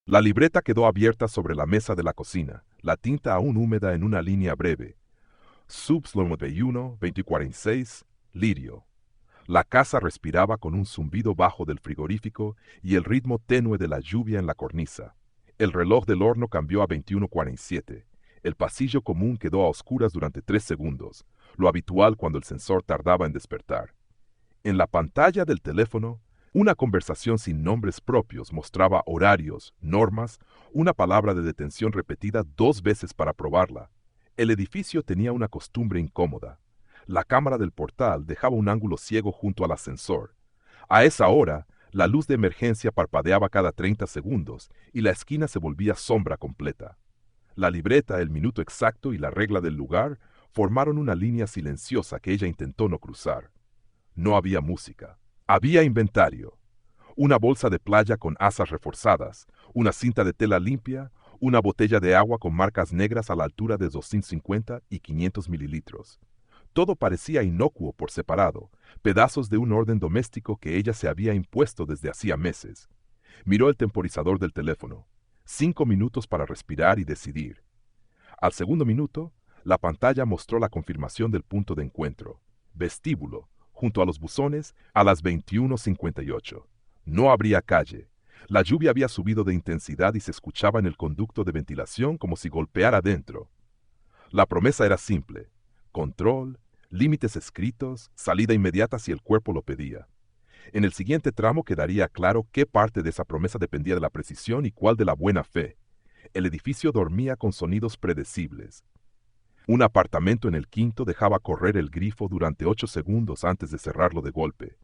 La libreta quedó abierta sobre la mesa de la cocina, la tinta aún húmeda en una línea breve. Subs 91, 2046, Lirio. La casa respiraba con un zumbido bajo del frigorífico y el ritmo tenue de la lluvia en la cornisa. El reloj del horno cambió a 21:47. El pasillo común quedó a oscuras durante 3 segundos, lo habitual cuando el sensor tardaba en despertar. En la pantalla del teléfono, una conversación sin nombres propios mostraba horarios, normas, una palabra de detención repetida 2 veces para probarla. El edificio tenía una costumbre incómoda. La cámara del portal dejaba un ángulo ciego junto al ascensor. A esa hora, la luz de emergencia parpadeaba cada 30 segundos y la esquina se volvía sombra completa. La libreta, el minuto exacto y la regla del lugar formaron una línea silenciosa que ella intentó no cruzar. No había música. Había inventario. Una bolsa de playa con asas reforzadas, una cinta de tela limpia, una botella de agua con marcas negras a la altura de 250 y 500 mililitros. Todo parecía inocuo por separado, pedazos de un orden doméstico que ella se había impuesto desde hacía meses. Miró el temporizador del teléfono. 5 minutos para respirar y decidir. Al segundo minuto, la pantalla mostró la confirmación del punto de encuentro. Vestíbulo, junto a los buzones, a las 21:58. No habría calle. La lluvia había subido de intensidad y se escuchaba en el conducto de ventilación como si golpeara dentro. La promesa era simple: control, límites escritos, salida inmediata si el cuerpo lo pedía. En el siguiente tramo quedaría claro qué parte de esa promesa dependía de la precisión y cuál de la buena fe. El edificio dormía con sonidos predecibles. Un apartamento en el quinto dejaba correr el grifo durante 8 segundos antes de cerrarlo de golpe.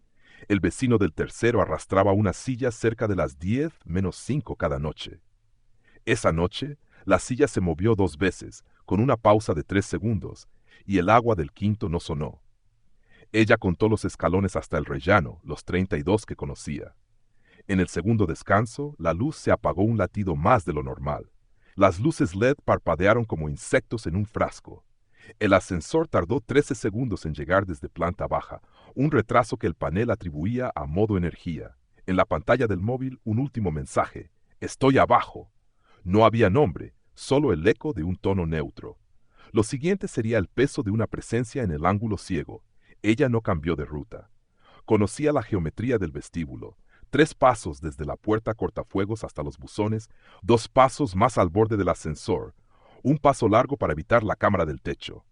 El vecino del tercero arrastraba una silla cerca de las 10:05 cada noche. Esa noche, la silla se movió 2 veces, con una pausa de 3 segundos, y el agua del quinto no sonó. Ella contó los escalones hasta el rellano, los 32 que conocía. En el segundo descanso, la luz se apagó un latido más de lo normal. Las luces LED parpadearon como insectos en un frasco. El ascensor tardó 13 segundos en llegar desde planta baja, un retraso que el panel atribuía a modo energía. En la pantalla del móvil, un último mensaje: «Estoy abajo». No había nombre, solo el eco de un tono neutro. Lo siguiente sería el peso de una presencia en el ángulo ciego. Ella no cambió de ruta. Conocía la geometría del vestíbulo. 3 pasos desde la puerta cortafuegos hasta los buzones, 2 pasos más al borde del ascensor, un paso largo para evitar la cámara del techo.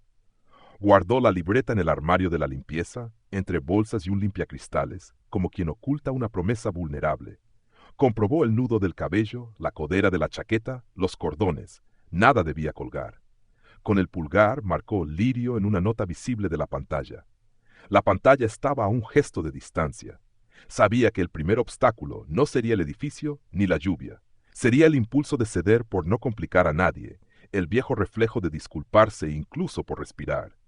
Guardó la libreta en el armario de la limpieza, entre bolsas y un limpiacristales, como quien oculta una promesa vulnerable. Comprobó el nudo del cabello, la codera de la chaqueta, los cordones. Nada debía colgar. Con el pulgar marcó Lirio en una nota visible de la pantalla. La pantalla estaba a un gesto de distancia. Sabía que el primer obstáculo no sería el edificio ni la lluvia. Sería el impulso de ceder por no complicar a nadie, el viejo reflejo de disculparse incluso por respirar.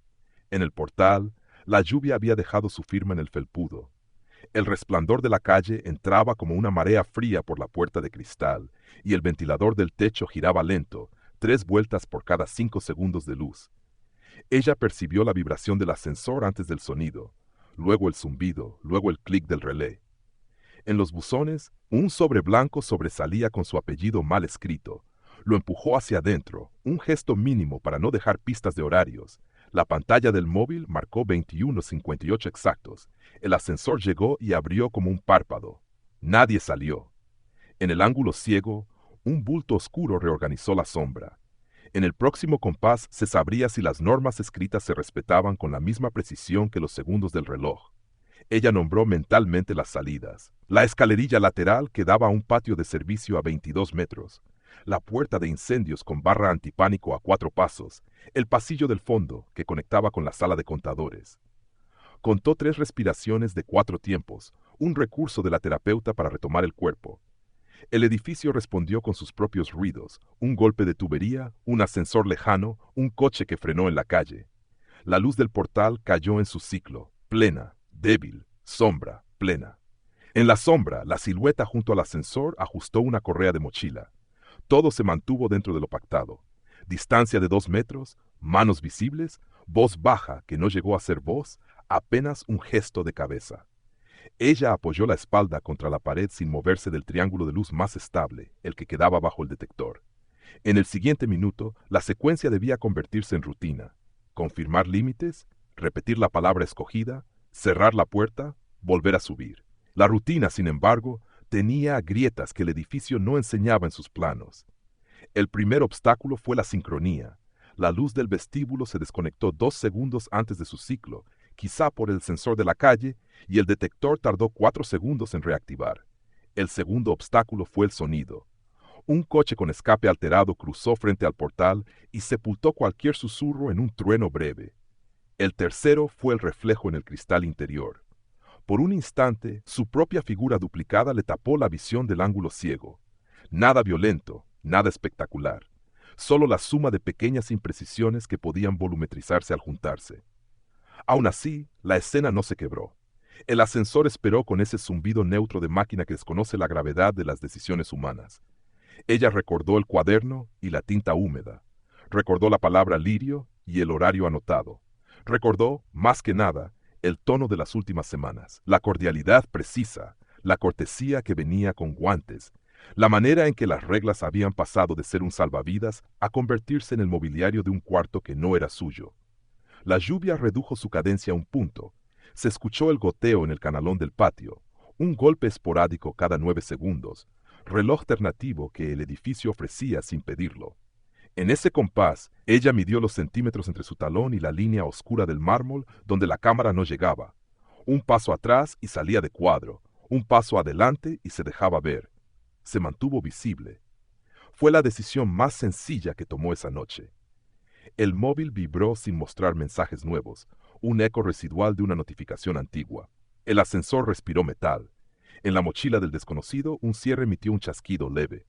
En el portal, la lluvia había dejado su firma en el felpudo. El resplandor de la calle entraba como una marea fría por la puerta de cristal, y el ventilador del techo giraba lento, 3 vueltas por cada 5 segundos de luz. Ella percibió la vibración del ascensor antes del sonido, luego el zumbido, luego el clic del relé. En los buzones, un sobre blanco sobresalía con su apellido mal escrito. Lo empujó hacia adentro, un gesto mínimo para no dejar pistas de horarios. La pantalla del móvil marcó 21:58 exactos. El ascensor llegó y abrió como un párpado. Nadie salió. En el ángulo ciego, un bulto oscuro reorganizó la sombra. En el próximo compás se sabría si las normas escritas se respetaban con la misma precisión que los segundos del reloj. Ella nombró mentalmente las salidas. La escalerilla lateral que daba a un patio de servicio a 22 metros. La puerta de incendios con barra antipánico a 4 pasos. El pasillo del fondo que conectaba con la sala de contadores. Contó 3 respiraciones de 4 tiempos, un recurso de la terapeuta para retomar el cuerpo. El edificio respondió con sus propios ruidos, un golpe de tubería, un ascensor lejano, un coche que frenó en la calle. La luz del portal cayó en su ciclo, plena, débil, sombra, plena. En la sombra, la silueta junto al ascensor ajustó una correa de mochila. Todo se mantuvo dentro de lo pactado. Distancia de 2 metros, manos visibles, voz baja que no llegó a ser voz, apenas un gesto de cabeza. Ella apoyó la espalda contra la pared sin moverse del triángulo de luz más estable, el que quedaba bajo el detector. En el siguiente minuto, la secuencia debía convertirse en rutina. Confirmar límites, repetir la palabra escogida, cerrar la puerta, volver a subir. La rutina, sin embargo, tenía grietas que el edificio no enseñaba en sus planos. El primer obstáculo fue la sincronía. La luz del vestíbulo se desconectó 2 segundos antes de su ciclo, quizá por el sensor de la calle, y el detector tardó 4 segundos en reactivar. El segundo obstáculo fue el sonido. Un coche con escape alterado cruzó frente al portal y sepultó cualquier susurro en un trueno breve. El tercero fue el reflejo en el cristal interior. Por un instante, su propia figura duplicada le tapó la visión del ángulo ciego. Nada violento, nada espectacular. Solo la suma de pequeñas imprecisiones que podían volumetrizarse al juntarse. Aún así, la escena no se quebró. El ascensor esperó con ese zumbido neutro de máquina que desconoce la gravedad de las decisiones humanas. Ella recordó el cuaderno y la tinta húmeda. Recordó la palabra lirio y el horario anotado. Recordó, más que nada, el tono de las últimas semanas, la cordialidad precisa, la cortesía que venía con guantes, la manera en que las reglas habían pasado de ser un salvavidas a convertirse en el mobiliario de un cuarto que no era suyo. La lluvia redujo su cadencia a un punto. Se escuchó el goteo en el canalón del patio, un golpe esporádico cada 9 segundos, reloj alternativo que el edificio ofrecía sin pedirlo. En ese compás, ella midió los centímetros entre su talón y la línea oscura del mármol donde la cámara no llegaba. Un paso atrás y salía de cuadro, un paso adelante y se dejaba ver. Se mantuvo visible. Fue la decisión más sencilla que tomó esa noche. El móvil vibró sin mostrar mensajes nuevos, un eco residual de una notificación antigua. El ascensor respiró metal. En la mochila del desconocido, un cierre emitió un chasquido leve.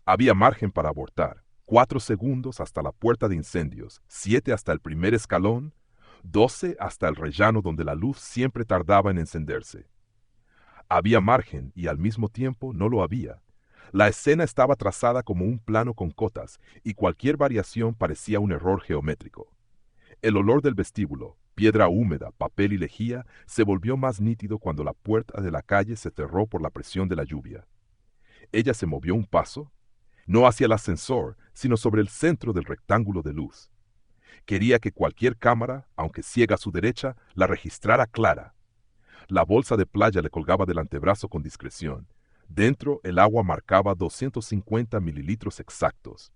Había margen para abortar. 4 segundos hasta la puerta de incendios, 7 hasta el primer escalón, 12 hasta el rellano donde la luz siempre tardaba en encenderse. Había margen y al mismo tiempo no lo había. La escena estaba trazada como un plano con cotas y cualquier variación parecía un error geométrico. El olor del vestíbulo, piedra húmeda, papel y lejía, se volvió más nítido cuando la puerta de la calle se cerró por la presión de la lluvia. Ella se movió un paso, no hacia el ascensor, sino sobre el centro del rectángulo de luz. Quería que cualquier cámara, aunque ciega a su derecha, la registrara clara. La bolsa de playa le colgaba del antebrazo con discreción. Dentro, el agua marcaba 250 mililitros exactos.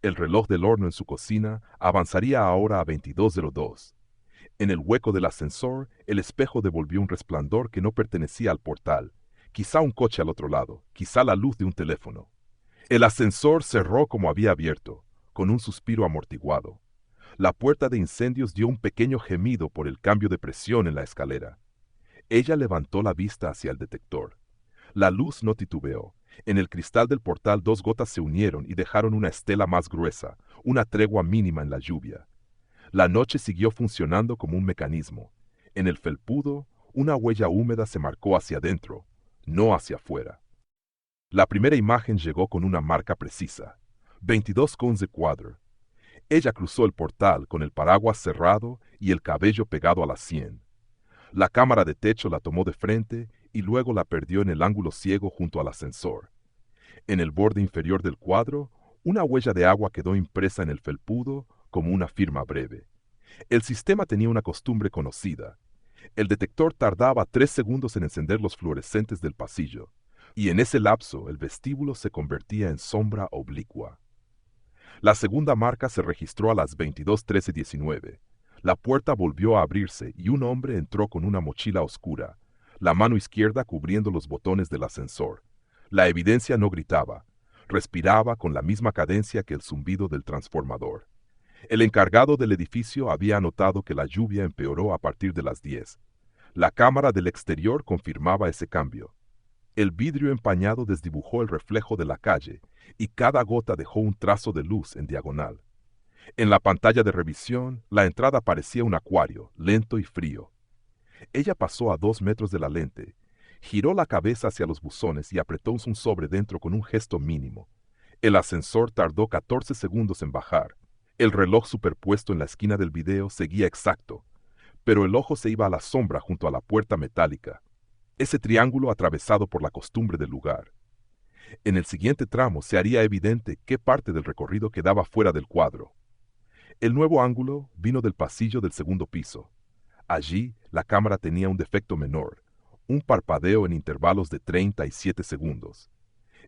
El reloj del horno en su cocina avanzaría ahora a 22:02. En el hueco del ascensor, el espejo devolvió un resplandor que no pertenecía al portal. Quizá un coche al otro lado, quizá la luz de un teléfono. El ascensor cerró como había abierto, con un suspiro amortiguado. La puerta de incendios dio un pequeño gemido por el cambio de presión en la escalera. Ella levantó la vista hacia el detector. La luz no titubeó. En el cristal del portal 2 gotas se unieron y dejaron una estela más gruesa, una tregua mínima en la lluvia. La noche siguió funcionando como un mecanismo. En el felpudo, una huella húmeda se marcó hacia adentro, no hacia afuera. La primera imagen llegó con una marca precisa. 22 cones de cuadro. Ella cruzó el portal con el paraguas cerrado y el cabello pegado a la sien. La cámara de techo la tomó de frente y luego la perdió en el ángulo ciego junto al ascensor. En el borde inferior del cuadro, una huella de agua quedó impresa en el felpudo como una firma breve. El sistema tenía una costumbre conocida. El detector tardaba 3 segundos en encender los fluorescentes del pasillo, y en ese lapso el vestíbulo se convertía en sombra oblicua. La segunda marca se registró a las 22:13:19. La puerta volvió a abrirse y un hombre entró con una mochila oscura, la mano izquierda cubriendo los botones del ascensor. La evidencia no gritaba, respiraba con la misma cadencia que el zumbido del transformador. El encargado del edificio había notado que la lluvia empeoró a partir de las 10. La cámara del exterior confirmaba ese cambio. El vidrio empañado desdibujó el reflejo de la calle y cada gota dejó un trazo de luz en diagonal. En la pantalla de revisión, la entrada parecía un acuario, lento y frío. Ella pasó a 2 metros de la lente, giró la cabeza hacia los buzones y apretó un sobre dentro con un gesto mínimo. El ascensor tardó 14 segundos en bajar. El reloj superpuesto en la esquina del video seguía exacto, pero el ojo se iba a la sombra junto a la puerta metálica. ese triángulo atravesado por la costumbre del lugar. En el siguiente tramo se haría evidente qué parte del recorrido quedaba fuera del cuadro. El nuevo ángulo vino del pasillo del segundo piso. Allí la cámara tenía un defecto menor, un parpadeo en intervalos de 37 segundos.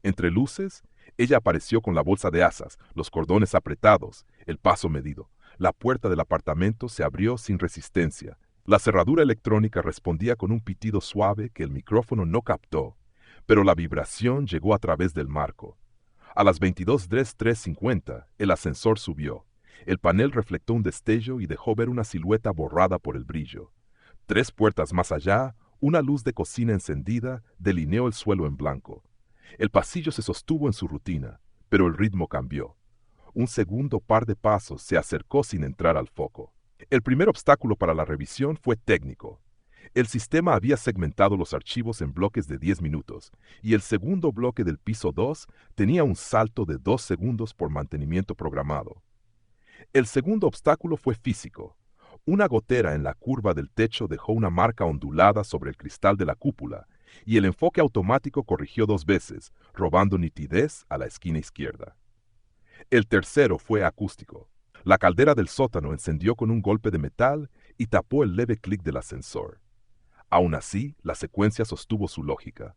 Entre luces, ella apareció con la bolsa de asas, los cordones apretados, el paso medido. La puerta del apartamento se abrió sin resistencia. La cerradura electrónica respondía con un pitido suave que el micrófono no captó, pero la vibración llegó a través del marco. A las 22:03:50, el ascensor subió. El panel reflectó un destello y dejó ver una silueta borrada por el brillo. 3 puertas más allá, una luz de cocina encendida delineó el suelo en blanco. El pasillo se sostuvo en su rutina, pero el ritmo cambió. Un segundo par de pasos se acercó sin entrar al foco. El primer obstáculo para la revisión fue técnico. El sistema había segmentado los archivos en bloques de 10 minutos, y el segundo bloque del piso 2 tenía un salto de 2 segundos por mantenimiento programado. El segundo obstáculo fue físico. Una gotera en la curva del techo dejó una marca ondulada sobre el cristal de la cúpula, y el enfoque automático corrigió 2 veces, robando nitidez a la esquina izquierda. El tercero fue acústico. La caldera del sótano encendió con un golpe de metal y tapó el leve clic del ascensor. Aún así, la secuencia sostuvo su lógica.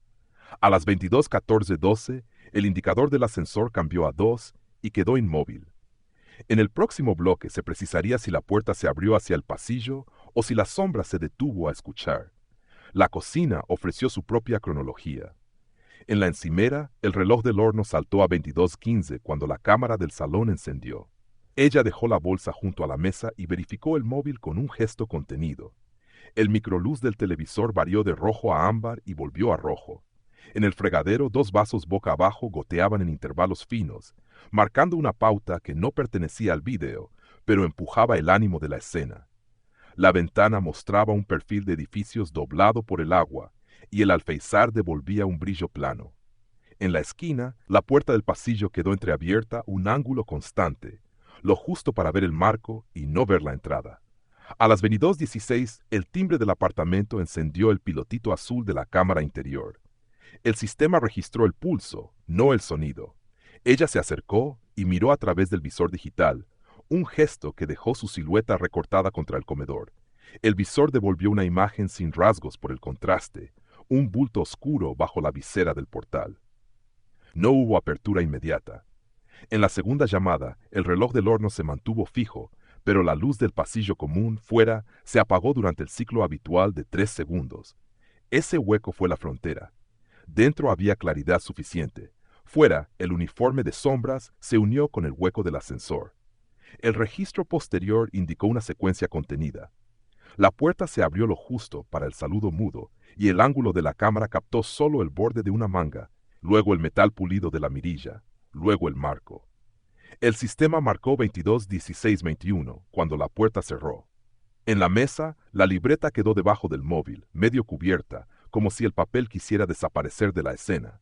A las 22:14:12, el indicador del ascensor cambió a 2 y quedó inmóvil. En el próximo bloque se precisaría si la puerta se abrió hacia el pasillo o si la sombra se detuvo a escuchar. La cocina ofreció su propia cronología. En la encimera, el reloj del horno saltó a 22:15 cuando la cámara del salón encendió. Ella dejó la bolsa junto a la mesa y verificó el móvil con un gesto contenido. El microluz del televisor varió de rojo a ámbar y volvió a rojo. En el fregadero, 2 vasos boca abajo goteaban en intervalos finos, marcando una pauta que no pertenecía al vídeo, pero empujaba el ánimo de la escena. La ventana mostraba un perfil de edificios doblado por el agua, y el alféizar devolvía un brillo plano. En la esquina, la puerta del pasillo quedó entreabierta un ángulo constante, lo justo para ver el marco y no ver la entrada. A las 22:16, el timbre del apartamento encendió el pilotito azul de la cámara interior. El sistema registró el pulso, no el sonido. Ella se acercó y miró a través del visor digital, un gesto que dejó su silueta recortada contra el comedor. El visor devolvió una imagen sin rasgos por el contraste, un bulto oscuro bajo la visera del portal. No hubo apertura inmediata. En la segunda llamada, el reloj del horno se mantuvo fijo, pero la luz del pasillo común fuera se apagó durante el ciclo habitual de 3 segundos. Ese hueco fue la frontera. Dentro había claridad suficiente. Fuera, el uniforme de sombras se unió con el hueco del ascensor. El registro posterior indicó una secuencia contenida. La puerta se abrió lo justo para el saludo mudo, y el ángulo de la cámara captó solo el borde de una manga, luego el metal pulido de la mirilla, luego el marco. El sistema marcó 22:16:21 cuando la puerta cerró. En la mesa, la libreta quedó debajo del móvil, medio cubierta, como si el papel quisiera desaparecer de la escena.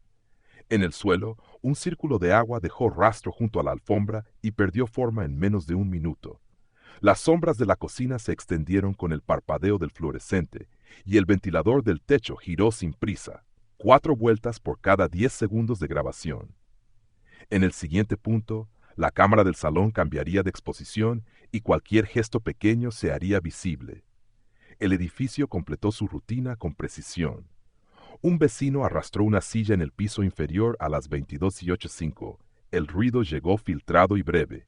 En el suelo, un círculo de agua dejó rastro junto a la alfombra y perdió forma en menos de un minuto. Las sombras de la cocina se extendieron con el parpadeo del fluorescente, y el ventilador del techo giró sin prisa, 4 vueltas por cada 10 segundos de grabación. En el siguiente punto, la cámara del salón cambiaría de exposición y cualquier gesto pequeño se haría visible. El edificio completó su rutina con precisión. Un vecino arrastró una silla en el piso inferior a las 22:05. El ruido llegó filtrado y breve.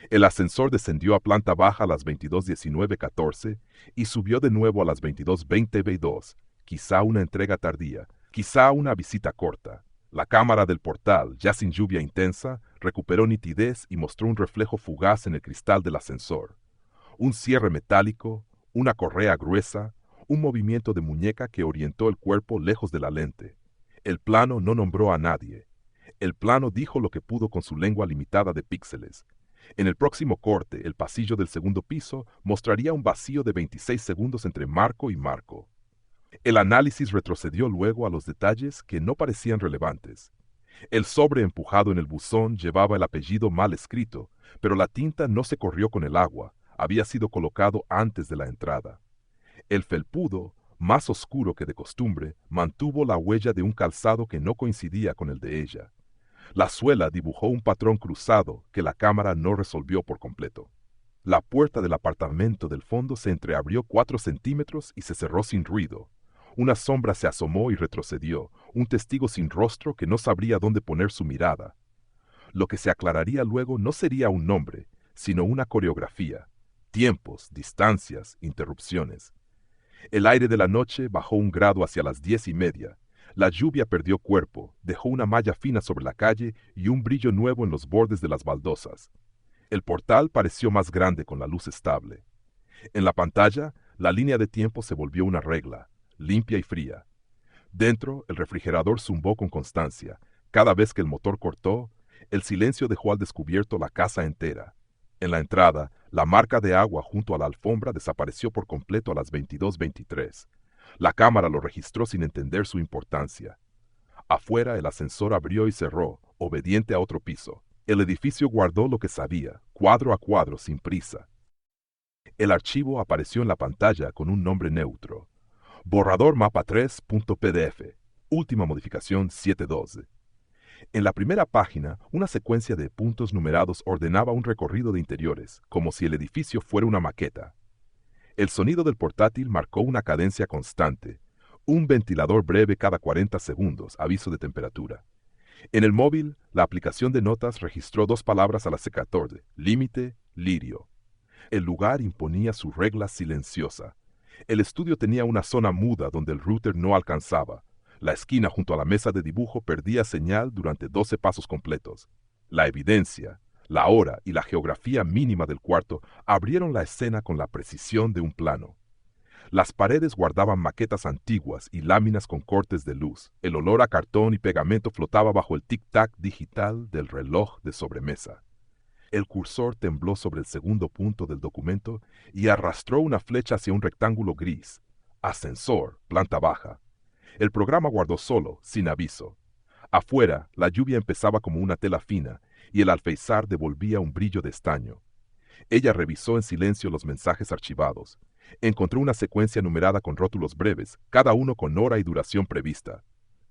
El ascensor descendió a planta baja a las 22:19:14 y subió de nuevo a las 22:20:22. Quizá una entrega tardía, quizá una visita corta. La cámara del portal, ya sin lluvia intensa, recuperó nitidez y mostró un reflejo fugaz en el cristal del ascensor. Un cierre metálico, una correa gruesa, un movimiento de muñeca que orientó el cuerpo lejos de la lente. El plano no nombró a nadie. El plano dijo lo que pudo con su lengua limitada de píxeles. En el próximo corte, el pasillo del segundo piso mostraría un vacío de 26 segundos entre marco y marco. El análisis retrocedió luego a los detalles que no parecían relevantes. El sobre empujado en el buzón llevaba el apellido mal escrito, pero la tinta no se corrió con el agua, había sido colocado antes de la entrada. El felpudo, más oscuro que de costumbre, mantuvo la huella de un calzado que no coincidía con el de ella. La suela dibujó un patrón cruzado que la cámara no resolvió por completo. La puerta del apartamento del fondo se entreabrió 4 centímetros y se cerró sin ruido. Una sombra se asomó y retrocedió, un testigo sin rostro que no sabría dónde poner su mirada. Lo que se aclararía luego no sería un nombre, sino una coreografía. Tiempos, distancias, interrupciones. El aire de la noche bajó 1 grado hacia las 10:30. La lluvia perdió cuerpo, dejó una malla fina sobre la calle y un brillo nuevo en los bordes de las baldosas. El portal pareció más grande con la luz estable. En la pantalla, la línea de tiempo se volvió una regla, limpia y fría. Dentro, el refrigerador zumbó con constancia. Cada vez que el motor cortó, el silencio dejó al descubierto la casa entera. En la entrada, la marca de agua junto a la alfombra desapareció por completo a las 22:23. La cámara lo registró sin entender su importancia. Afuera, el ascensor abrió y cerró, obediente a otro piso. El edificio guardó lo que sabía, cuadro a cuadro, sin prisa. El archivo apareció en la pantalla con un nombre neutro. Borrador mapa 3.pdf. Última modificación 7.2. En la primera página, una secuencia de puntos numerados ordenaba un recorrido de interiores, como si el edificio fuera una maqueta. El sonido del portátil marcó una cadencia constante. Un ventilador breve cada 40 segundos, aviso de temperatura. En el móvil, la aplicación de notas registró 2 palabras a la secatoria: límite, lirio. El lugar imponía su regla silenciosa. El estudio tenía una zona muda donde el router no alcanzaba. La esquina junto a la mesa de dibujo perdía señal durante 12 pasos completos. La evidencia, la hora y la geografía mínima del cuarto abrieron la escena con la precisión de un plano. Las paredes guardaban maquetas antiguas y láminas con cortes de luz. El olor a cartón y pegamento flotaba bajo el tic-tac digital del reloj de sobremesa. El cursor tembló sobre el segundo punto del documento y arrastró una flecha hacia un rectángulo gris. Ascensor, planta baja. El programa guardó solo, sin aviso. Afuera, la lluvia empezaba como una tela fina y el alféizar devolvía un brillo de estaño. Ella revisó en silencio los mensajes archivados. Encontró una secuencia numerada con rótulos breves, cada uno con hora y duración prevista.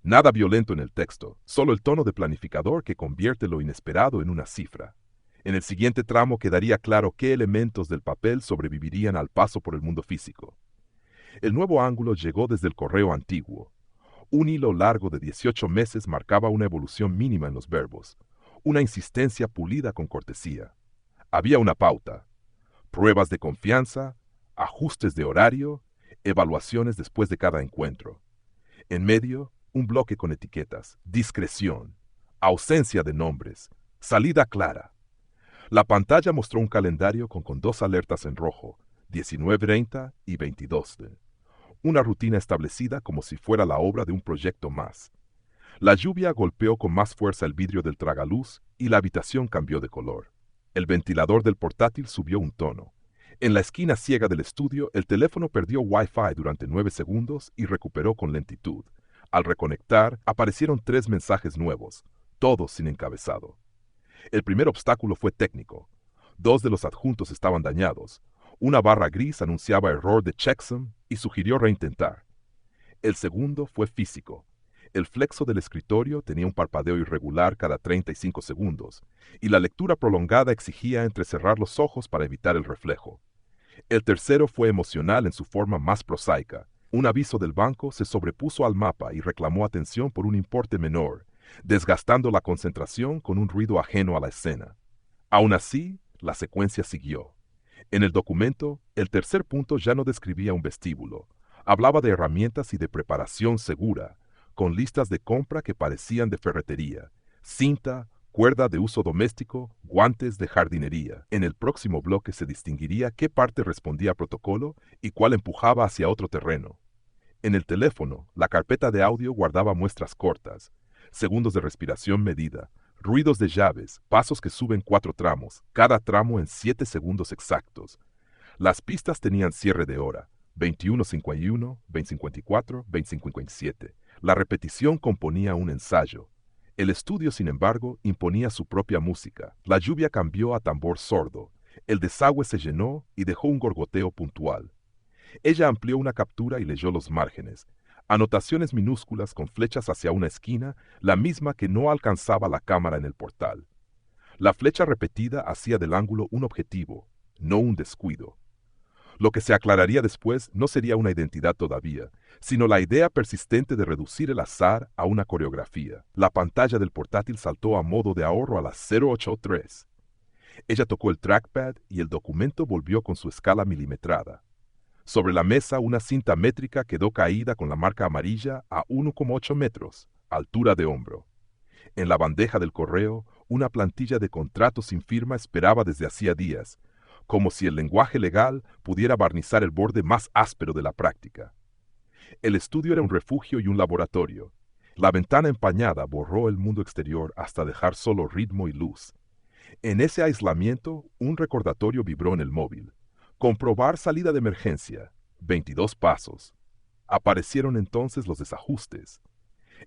Nada violento en el texto, solo el tono de planificador que convierte lo inesperado en una cifra. En el siguiente tramo quedaría claro qué elementos del papel sobrevivirían al paso por el mundo físico. El nuevo ángulo llegó desde el correo antiguo. Un hilo largo de 18 meses marcaba una evolución mínima en los verbos, una insistencia pulida con cortesía. Había una pauta: pruebas de confianza, ajustes de horario, evaluaciones después de cada encuentro. En medio, un bloque con etiquetas: discreción, ausencia de nombres, salida clara. La pantalla mostró un calendario con 2 alertas en rojo, 19:30 y 22. Una rutina establecida como si fuera la obra de un proyecto más. La lluvia golpeó con más fuerza el vidrio del tragaluz y la habitación cambió de color. El ventilador del portátil subió un tono. En la esquina ciega del estudio, el teléfono perdió Wi-Fi durante 9 segundos y recuperó con lentitud. Al reconectar, aparecieron 3 mensajes nuevos, todos sin encabezado. El primer obstáculo fue técnico. 2 de los adjuntos estaban dañados. Una barra gris anunciaba error de checksum y sugirió reintentar. El segundo fue físico. El flexo del escritorio tenía un parpadeo irregular cada 35 segundos, y la lectura prolongada exigía entrecerrar los ojos para evitar el reflejo. El tercero fue emocional en su forma más prosaica. Un aviso del banco se sobrepuso al mapa y reclamó atención por un importe menor, desgastando la concentración con un ruido ajeno a la escena. Aún así, la secuencia siguió. En el documento, el tercer punto ya no describía un vestíbulo. Hablaba de herramientas y de preparación segura, con listas de compra que parecían de ferretería, cinta, cuerda de uso doméstico, guantes de jardinería. En el próximo bloque se distinguiría qué parte respondía a protocolo y cuál empujaba hacia otro terreno. En el teléfono, la carpeta de audio guardaba muestras cortas, segundos de respiración medida, ruidos de llaves, pasos que suben 4 tramos, cada tramo en 7 segundos exactos. Las pistas tenían cierre de hora, 21:51, 20:54, 20:57. La repetición componía un ensayo. El estudio, sin embargo, imponía su propia música. La lluvia cambió a tambor sordo. El desagüe se llenó y dejó un gorgoteo puntual. Ella amplió una captura y leyó los márgenes. Anotaciones minúsculas con flechas hacia una esquina, la misma que no alcanzaba la cámara en el portal. La flecha repetida hacía del ángulo un objetivo, no un descuido. Lo que se aclararía después no sería una identidad todavía, sino la idea persistente de reducir el azar a una coreografía. La pantalla del portátil saltó a modo de ahorro a las 083. Ella tocó el trackpad y el documento volvió con su escala milimetrada. Sobre la mesa una cinta métrica quedó caída con la marca amarilla a 1,8 metros, altura de hombro. En la bandeja del correo, una plantilla de contrato sin firma esperaba desde hacía días, como si el lenguaje legal pudiera barnizar el borde más áspero de la práctica. El estudio era un refugio y un laboratorio. La ventana empañada borró el mundo exterior hasta dejar solo ritmo y luz. En ese aislamiento, un recordatorio vibró en el móvil. Comprobar salida de emergencia. 22 pasos. Aparecieron entonces los desajustes.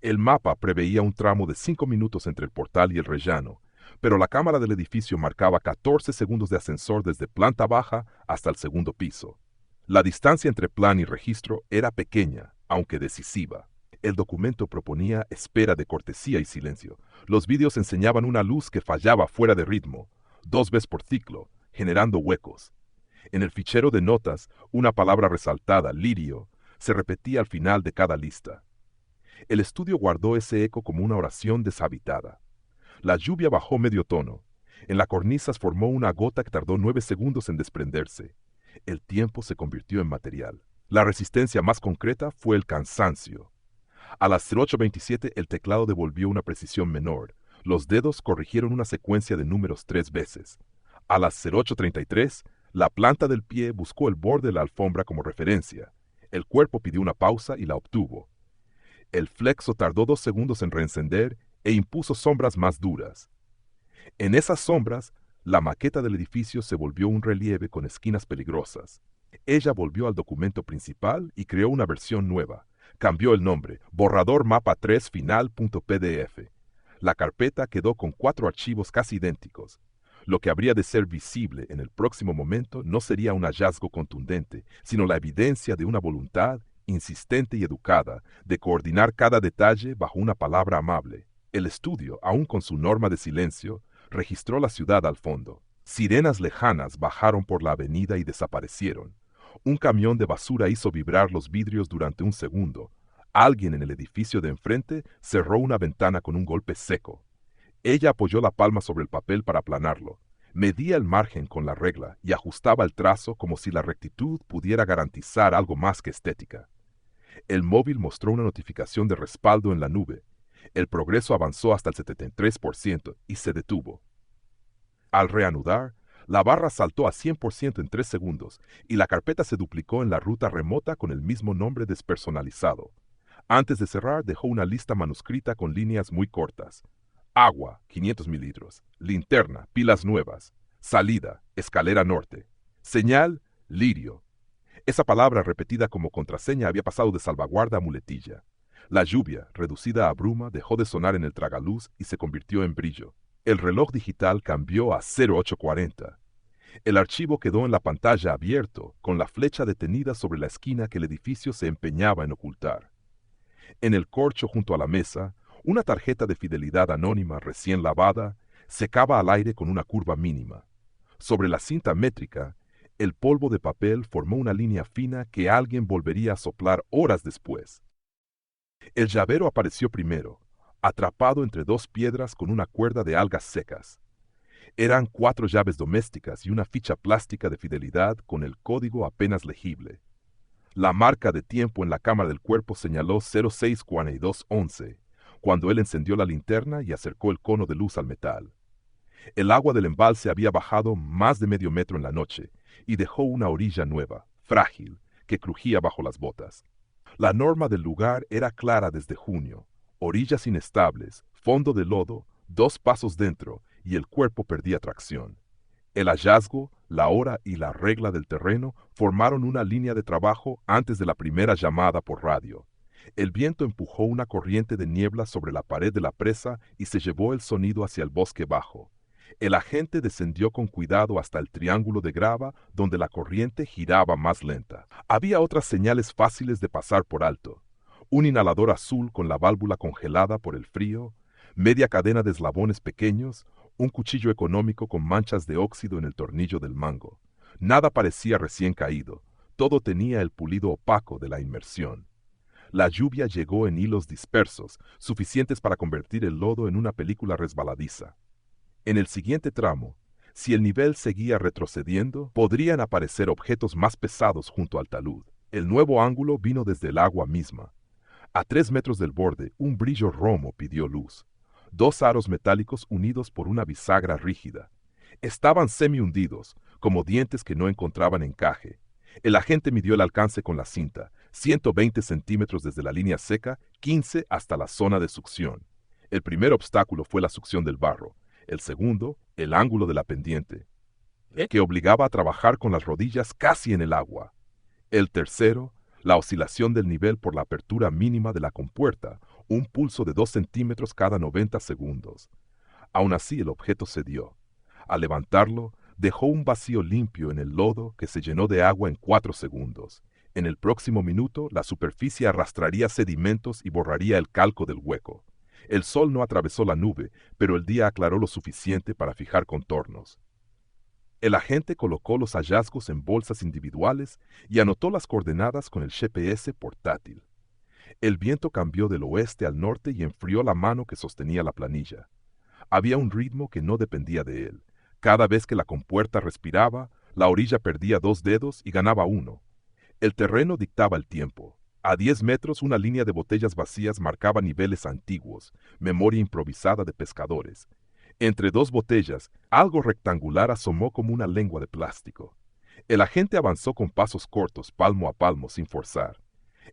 El mapa preveía un tramo de 5 minutos entre el portal y el rellano, pero la cámara del edificio marcaba 14 segundos de ascensor desde planta baja hasta el segundo piso. La distancia entre plan y registro era pequeña, aunque decisiva. El documento proponía espera de cortesía y silencio. Los vídeos enseñaban una luz que fallaba fuera de ritmo, 2 veces por ciclo, generando huecos. En el fichero de notas, una palabra resaltada, lirio, se repetía al final de cada lista. El estudio guardó ese eco como una oración deshabitada. La lluvia bajó medio tono. En la cornisa formó una gota que tardó 9 segundos en desprenderse. El tiempo se convirtió en material. La resistencia más concreta fue el cansancio. A las 08:27 el teclado devolvió una precisión menor. Los dedos corrigieron una secuencia de números 3 veces. A las 08:33 la planta del pie buscó el borde de la alfombra como referencia. El cuerpo pidió una pausa y la obtuvo. El flexo tardó 2 segundos en reencender e impuso sombras más duras. En esas sombras, la maqueta del edificio se volvió un relieve con esquinas peligrosas. Ella volvió al documento principal y creó una versión nueva. Cambió el nombre, borrador mapa 3 final.pdf. La carpeta quedó con 4 archivos casi idénticos. Lo que habría de ser visible en el próximo momento no sería un hallazgo contundente, sino la evidencia de una voluntad insistente y educada de coordinar cada detalle bajo una palabra amable. El estudio, aun con su norma de silencio, registró la ciudad al fondo. Sirenas lejanas bajaron por la avenida y desaparecieron. Un camión de basura hizo vibrar los vidrios durante un segundo. Alguien en el edificio de enfrente cerró una ventana con un golpe seco. Ella apoyó la palma sobre el papel para aplanarlo. Medía el margen con la regla y ajustaba el trazo como si la rectitud pudiera garantizar algo más que estética. El móvil mostró una notificación de respaldo en la nube. El progreso avanzó hasta el 73% y se detuvo. Al reanudar, la barra saltó a 100% en 3 segundos y la carpeta se duplicó en la ruta remota con el mismo nombre despersonalizado. Antes de cerrar, dejó una lista manuscrita con líneas muy cortas. Agua, 500 mililitros. Linterna, pilas nuevas. Salida, escalera norte. Señal, lirio. Esa palabra repetida como contraseña había pasado de salvaguarda a muletilla. La lluvia, reducida a bruma, dejó de sonar en el tragaluz y se convirtió en brillo. El reloj digital cambió a 0840. El archivo quedó en la pantalla abierto, con la flecha detenida sobre la esquina que el edificio se empeñaba en ocultar. En el corcho junto a la mesa, una tarjeta de fidelidad anónima recién lavada secaba al aire con una curva mínima. Sobre la cinta métrica, el polvo de papel formó una línea fina que alguien volvería a soplar horas después. El llavero apareció primero, atrapado entre 2 piedras con una cuerda de algas secas. Eran 4 llaves domésticas y una ficha plástica de fidelidad con el código apenas legible. La marca de tiempo en la cámara del cuerpo señaló 06:42:11, cuando él encendió la linterna y acercó el cono de luz al metal. El agua del embalse había bajado más de medio metro en la noche y dejó una orilla nueva, frágil, que crujía bajo las botas. La norma del lugar era clara desde junio: orillas inestables, fondo de lodo, 2 pasos dentro y el cuerpo perdía tracción. El hallazgo, la hora y la regla del terreno formaron una línea de trabajo antes de la primera llamada por radio. El viento empujó una corriente de niebla sobre la pared de la presa y se llevó el sonido hacia el bosque bajo. El agente descendió con cuidado hasta el triángulo de grava donde la corriente giraba más lenta. Había otras señales fáciles de pasar por alto. Un inhalador azul con la válvula congelada por el frío, media cadena de eslabones pequeños, un cuchillo económico con manchas de óxido en el tornillo del mango. Nada parecía recién caído. Todo tenía el pulido opaco de la inmersión. La lluvia llegó en hilos dispersos, suficientes para convertir el lodo en una película resbaladiza. En el siguiente tramo, si el nivel seguía retrocediendo, podrían aparecer objetos más pesados junto al talud. El nuevo ángulo vino desde el agua misma. A 3 metros del borde, un brillo romo pidió luz. 2 aros metálicos unidos por una bisagra rígida. Estaban semi-hundidos, como dientes que no encontraban encaje. El agente midió el alcance con la cinta, 120 centímetros desde la línea seca, 15 hasta la zona de succión. El primer obstáculo fue la succión del barro. El segundo, el ángulo de la pendiente, que obligaba a trabajar con las rodillas casi en el agua. El tercero, la oscilación del nivel por la apertura mínima de la compuerta, un pulso de 2 centímetros cada 90 segundos. Aún así el objeto cedió. Al levantarlo, dejó un vacío limpio en el lodo que se llenó de agua en 4 segundos. En el próximo minuto, la superficie arrastraría sedimentos y borraría el calco del hueco. El sol no atravesó la nube, pero el día aclaró lo suficiente para fijar contornos. El agente colocó los hallazgos en bolsas individuales y anotó las coordenadas con el GPS portátil. El viento cambió del oeste al norte y enfrió la mano que sostenía la planilla. Había un ritmo que no dependía de él. Cada vez que la compuerta respiraba, la orilla perdía 2 dedos y ganaba 1. El terreno dictaba el tiempo. A 10 metros una línea de botellas vacías marcaba niveles antiguos, memoria improvisada de pescadores. Entre 2 botellas, algo rectangular asomó como una lengua de plástico. El agente avanzó con pasos cortos, palmo a palmo, sin forzar.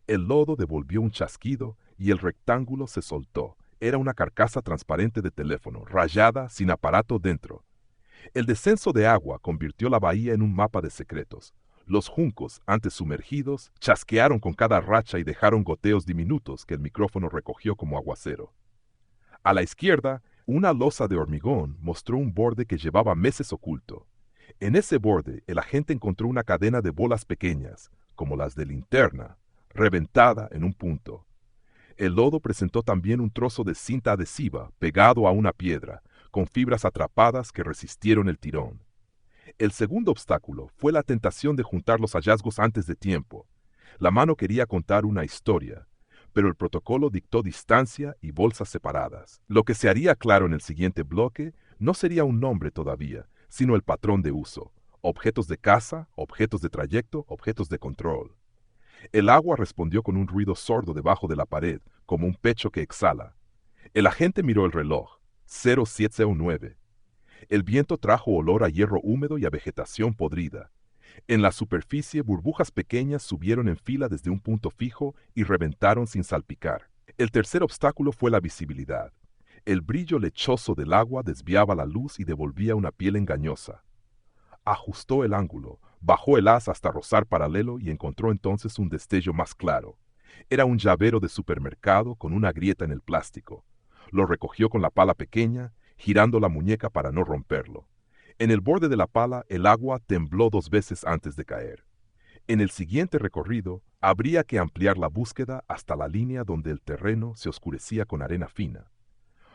El lodo devolvió un chasquido y el rectángulo se soltó. Era una carcasa transparente de teléfono, rayada, sin aparato dentro. El descenso de agua convirtió la bahía en un mapa de secretos. Los juncos, antes sumergidos, chasquearon con cada racha y dejaron goteos diminutos que el micrófono recogió como aguacero. A la izquierda, una losa de hormigón mostró un borde que llevaba meses oculto. En ese borde, el agente encontró una cadena de bolas pequeñas, como las de linterna, reventada en un punto. El lodo presentó también un trozo de cinta adhesiva pegado a una piedra, con fibras atrapadas que resistieron el tirón. El segundo obstáculo fue la tentación de juntar los hallazgos antes de tiempo. La mano quería contar una historia, pero el protocolo dictó distancia y bolsas separadas. Lo que se haría claro en el siguiente bloque no sería un nombre todavía, sino el patrón de uso: objetos de caza, objetos de trayecto, objetos de control. El agua respondió con un ruido sordo debajo de la pared, como un pecho que exhala. El agente miró el reloj: 0709. El viento trajo olor a hierro húmedo y a vegetación podrida. En la superficie, burbujas pequeñas subieron en fila desde un punto fijo y reventaron sin salpicar. El tercer obstáculo fue la visibilidad. El brillo lechoso del agua desviaba la luz y devolvía una piel engañosa. Ajustó el ángulo, bajó el haz hasta rozar paralelo y encontró entonces un destello más claro. Era un llavero de supermercado con una grieta en el plástico. Lo recogió con la pala pequeña, girando la muñeca para no romperlo. En el borde de la pala, el agua tembló 2 veces antes de caer. En el siguiente recorrido, habría que ampliar la búsqueda hasta la línea donde el terreno se oscurecía con arena fina.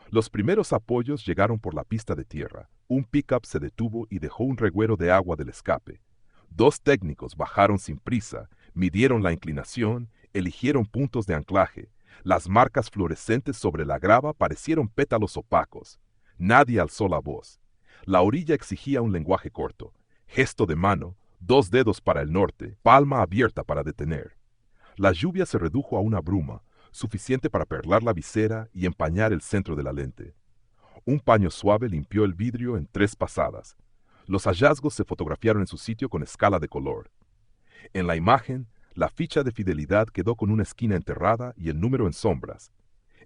Los primeros apoyos llegaron por la pista de tierra. Un pickup se detuvo y dejó un regüero de agua del escape. 2 técnicos bajaron sin prisa, midieron la inclinación, eligieron puntos de anclaje. Las marcas fluorescentes sobre la grava parecieron pétalos opacos. Nadie alzó la voz. La orilla exigía un lenguaje corto. Gesto de mano, 2 dedos para el norte, palma abierta para detener. La lluvia se redujo a una bruma, suficiente para perlar la visera y empañar el centro de la lente. Un paño suave limpió el vidrio en 3 pasadas. Los hallazgos se fotografiaron en su sitio con escala de color. En la imagen, la ficha de fidelidad quedó con una esquina enterrada y el número en sombras.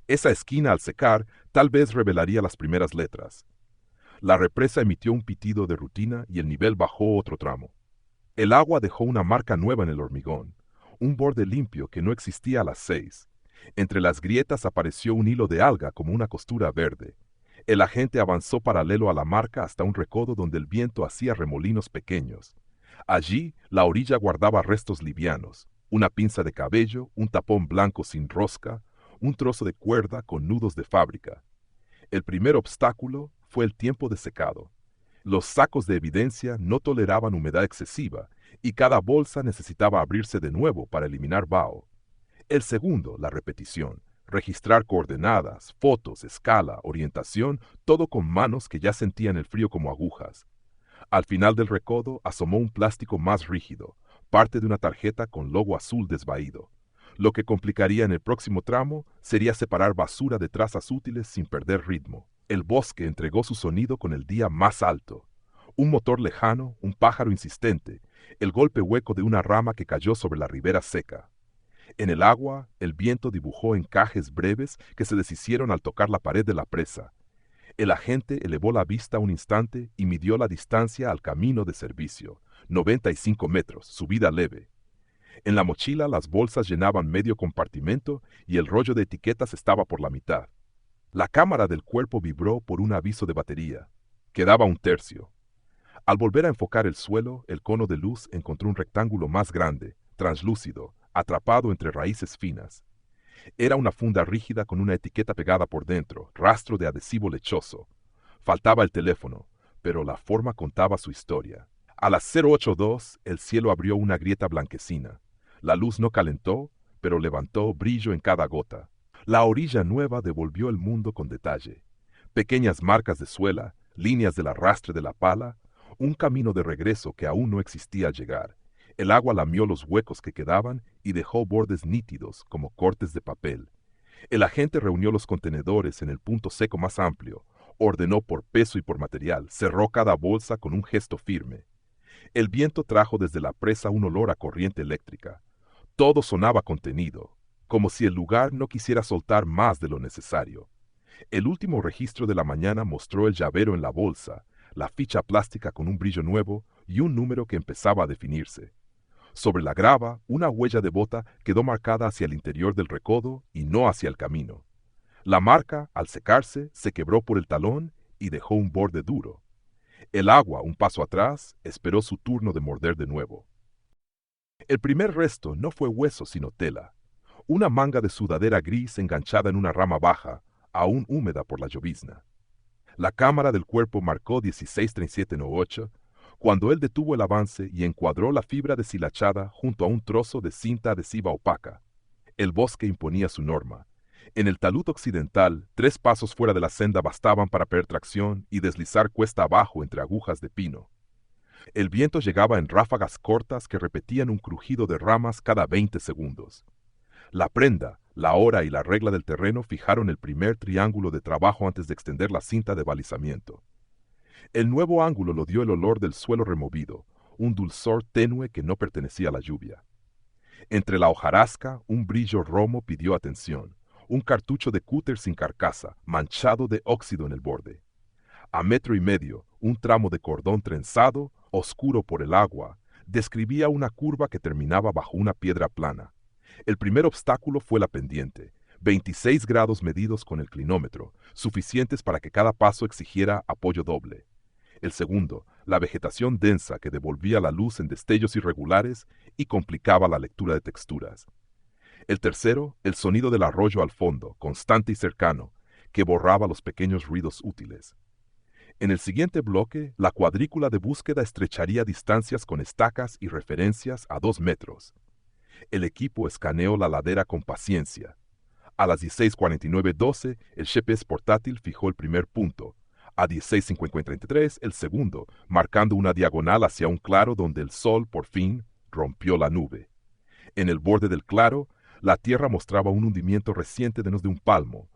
Esa esquina, al secar, tal vez revelaría las primeras letras. La represa emitió un pitido de rutina y el nivel bajó otro tramo. El agua dejó una marca nueva en el hormigón, un borde limpio que no existía a las 6. Entre las grietas apareció un hilo de alga como una costura verde. El agente avanzó paralelo a la marca hasta un recodo donde el viento hacía remolinos pequeños. Allí, la orilla guardaba restos livianos, una pinza de cabello, un tapón blanco sin rosca, un trozo de cuerda con nudos de fábrica. El primer obstáculo fue el tiempo de secado. Los sacos de evidencia no toleraban humedad excesiva y cada bolsa necesitaba abrirse de nuevo para eliminar vaho. El segundo, la repetición. Registrar coordenadas, fotos, escala, orientación, todo con manos que ya sentían el frío como agujas. Al final del recodo asomó un plástico más rígido, parte de una tarjeta con logo azul desvaído. Lo que complicaría en el próximo tramo sería separar basura de trazas útiles sin perder ritmo. El bosque entregó su sonido con el día más alto. Un motor lejano, un pájaro insistente, el golpe hueco de una rama que cayó sobre la ribera seca. En el agua, el viento dibujó encajes breves que se deshicieron al tocar la pared de la presa. El agente elevó la vista un instante y midió la distancia al camino de servicio, 95 metros, subida leve. En la mochila las bolsas llenaban medio compartimento y el rollo de etiquetas estaba por la mitad. La cámara del cuerpo vibró por un aviso de batería. Quedaba un tercio. Al volver a enfocar el suelo, el cono de luz encontró un rectángulo más grande, translúcido, atrapado entre raíces finas. Era una funda rígida con una etiqueta pegada por dentro, rastro de adhesivo lechoso. Faltaba el teléfono, pero la forma contaba su historia. A las 082, el cielo abrió una grieta blanquecina. La luz no calentó, pero levantó brillo en cada gota. La orilla nueva devolvió el mundo con detalle. Pequeñas marcas de suela, líneas del arrastre de la pala, un camino de regreso que aún no existía al llegar. El agua lamió los huecos que quedaban y dejó bordes nítidos como cortes de papel. El agente reunió los contenedores en el punto seco más amplio, ordenó por peso y por material, cerró cada bolsa con un gesto firme. El viento trajo desde la presa un olor a corriente eléctrica. Todo sonaba contenido, como si el lugar no quisiera soltar más de lo necesario. El último registro de la mañana mostró el llavero en la bolsa, la ficha plástica con un brillo nuevo y un número que empezaba a definirse. Sobre la grava, una huella de bota quedó marcada hacia el interior del recodo y no hacia el camino. La marca, al secarse, se quebró por el talón y dejó un borde duro. El agua, un paso atrás, esperó su turno de morder de nuevo. El primer resto no fue hueso sino tela. Una manga de sudadera gris enganchada en una rama baja, aún húmeda por la llovizna. La cámara del cuerpo marcó 16:37:08 cuando él detuvo el avance y encuadró la fibra deshilachada junto a un trozo de cinta adhesiva opaca. El bosque imponía su norma. En el talud occidental, 3 pasos fuera de la senda bastaban para perder tracción y deslizar cuesta abajo entre agujas de pino. El viento llegaba en ráfagas cortas que repetían un crujido de ramas cada 20 segundos. La prenda, la hora y la regla del terreno fijaron el primer triángulo de trabajo antes de extender la cinta de balizamiento. El nuevo ángulo lo dio el olor del suelo removido, un dulzor tenue que no pertenecía a la lluvia. Entre la hojarasca, un brillo romo pidió atención, un cartucho de cúter sin carcasa, manchado de óxido en el borde. A 1,5 metros, un tramo de cordón trenzado, oscuro por el agua, describía una curva que terminaba bajo una piedra plana. El primer obstáculo fue la pendiente, 26 grados medidos con el clinómetro, suficientes para que cada paso exigiera apoyo doble. El segundo, la vegetación densa que devolvía la luz en destellos irregulares y complicaba la lectura de texturas. El tercero, el sonido del arroyo al fondo, constante y cercano, que borraba los pequeños ruidos útiles. En el siguiente bloque, la cuadrícula de búsqueda estrecharía distancias con estacas y referencias a 2 metros. El equipo escaneó la ladera con paciencia. A las 16:49:12, el GPS portátil fijó el primer punto. A 16:53, el segundo, marcando una diagonal hacia un claro donde el sol, por fin, rompió la nube. En el borde del claro, la tierra mostraba un hundimiento reciente de menos de un palmo.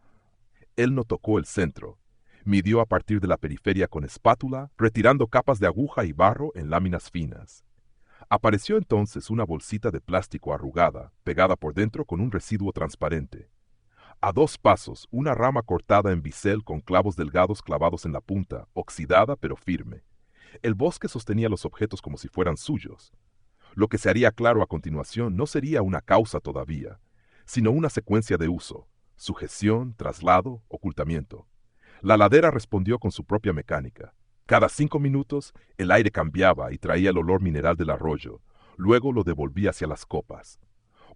Él no tocó el centro. Midió a partir de la periferia con espátula, retirando capas de aguja y barro en láminas finas. Apareció entonces una bolsita de plástico arrugada, pegada por dentro con un residuo transparente. A 2 pasos, una rama cortada en bisel con clavos delgados clavados en la punta, oxidada pero firme. El bosque sostenía los objetos como si fueran suyos. Lo que se haría claro a continuación no sería una causa todavía, sino una secuencia de uso: sujeción, traslado, ocultamiento. La ladera respondió con su propia mecánica. Cada 5 minutos, el aire cambiaba y traía el olor mineral del arroyo. Luego lo devolvía hacia las copas.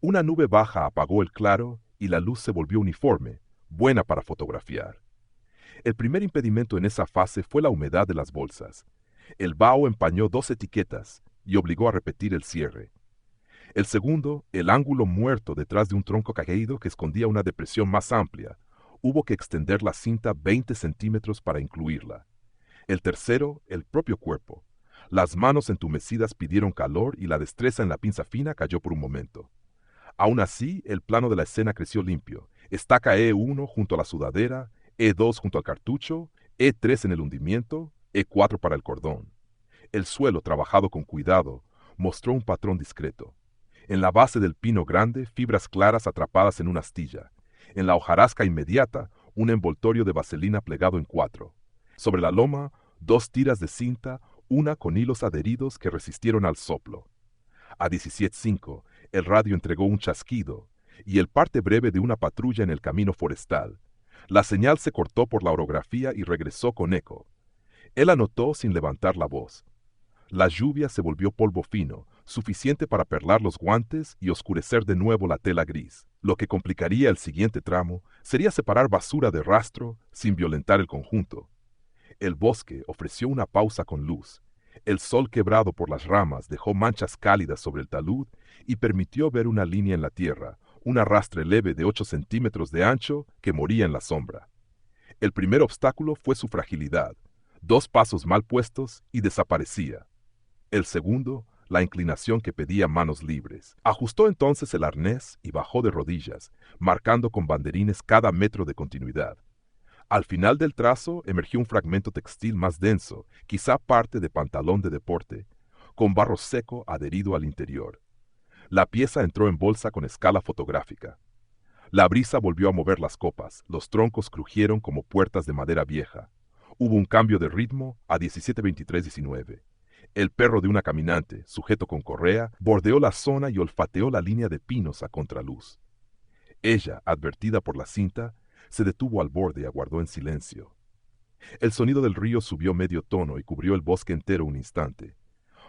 Una nube baja apagó el claro y la luz se volvió uniforme, buena para fotografiar. El primer impedimento en esa fase fue la humedad de las bolsas. El vaho empañó 2 etiquetas y obligó a repetir el cierre. El segundo, el ángulo muerto detrás de un tronco caído que escondía una depresión más amplia. Hubo que extender la cinta 20 centímetros para incluirla. El tercero, el propio cuerpo. Las manos entumecidas pidieron calor y la destreza en la pinza fina cayó por un momento. Aún así, el plano de la escena creció limpio. Estaca E1 junto a la sudadera, E2 junto al cartucho, E3 en el hundimiento, E4 para el cordón. El suelo, trabajado con cuidado, mostró un patrón discreto. En la base del pino grande, fibras claras atrapadas en una astilla. En la hojarasca inmediata, un envoltorio de vaselina plegado en 4. Sobre la loma, 2 tiras de cinta, una con hilos adheridos que resistieron al soplo. A 17:05, el radio entregó un chasquido y el parte breve de una patrulla en el camino forestal. La señal se cortó por la orografía y regresó con eco. Él anotó sin levantar la voz. La lluvia se volvió polvo fino, suficiente para perlar los guantes y oscurecer de nuevo la tela gris. Lo que complicaría el siguiente tramo sería separar basura de rastro sin violentar el conjunto. El bosque ofreció una pausa con luz. El sol quebrado por las ramas dejó manchas cálidas sobre el talud y permitió ver una línea en la tierra, un arrastre leve de 8 centímetros de ancho que moría en la sombra. El primer obstáculo fue su fragilidad. 2 pasos mal puestos y desaparecía. El segundo, la inclinación que pedía manos libres. Ajustó entonces el arnés y bajó de rodillas, marcando con banderines cada metro de continuidad. Al final del trazo emergió un fragmento textil más denso, quizá parte de pantalón de deporte, con barro seco adherido al interior. La pieza entró en bolsa con escala fotográfica. La brisa volvió a mover las copas, los troncos crujieron como puertas de madera vieja. Hubo un cambio de ritmo a 17:23:19. El perro de una caminante, sujeto con correa, bordeó la zona y olfateó la línea de pinos a contraluz. Ella, advertida por la cinta, se detuvo al borde y aguardó en silencio. El sonido del río subió medio tono y cubrió el bosque entero un instante.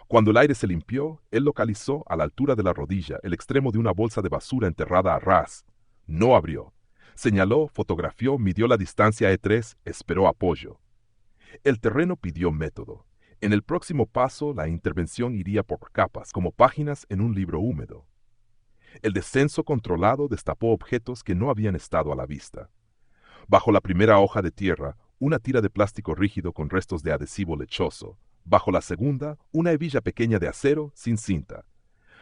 Cuando el aire se limpió, él localizó a la altura de la rodilla el extremo de una bolsa de basura enterrada a ras. No abrió. Señaló, fotografió, midió la distancia E3, esperó apoyo. El terreno pidió método. En el próximo paso, la intervención iría por capas, como páginas en un libro húmedo. El descenso controlado destapó objetos que no habían estado a la vista. Bajo la primera hoja de tierra, una tira de plástico rígido con restos de adhesivo lechoso. Bajo la segunda, una hebilla pequeña de acero sin cinta.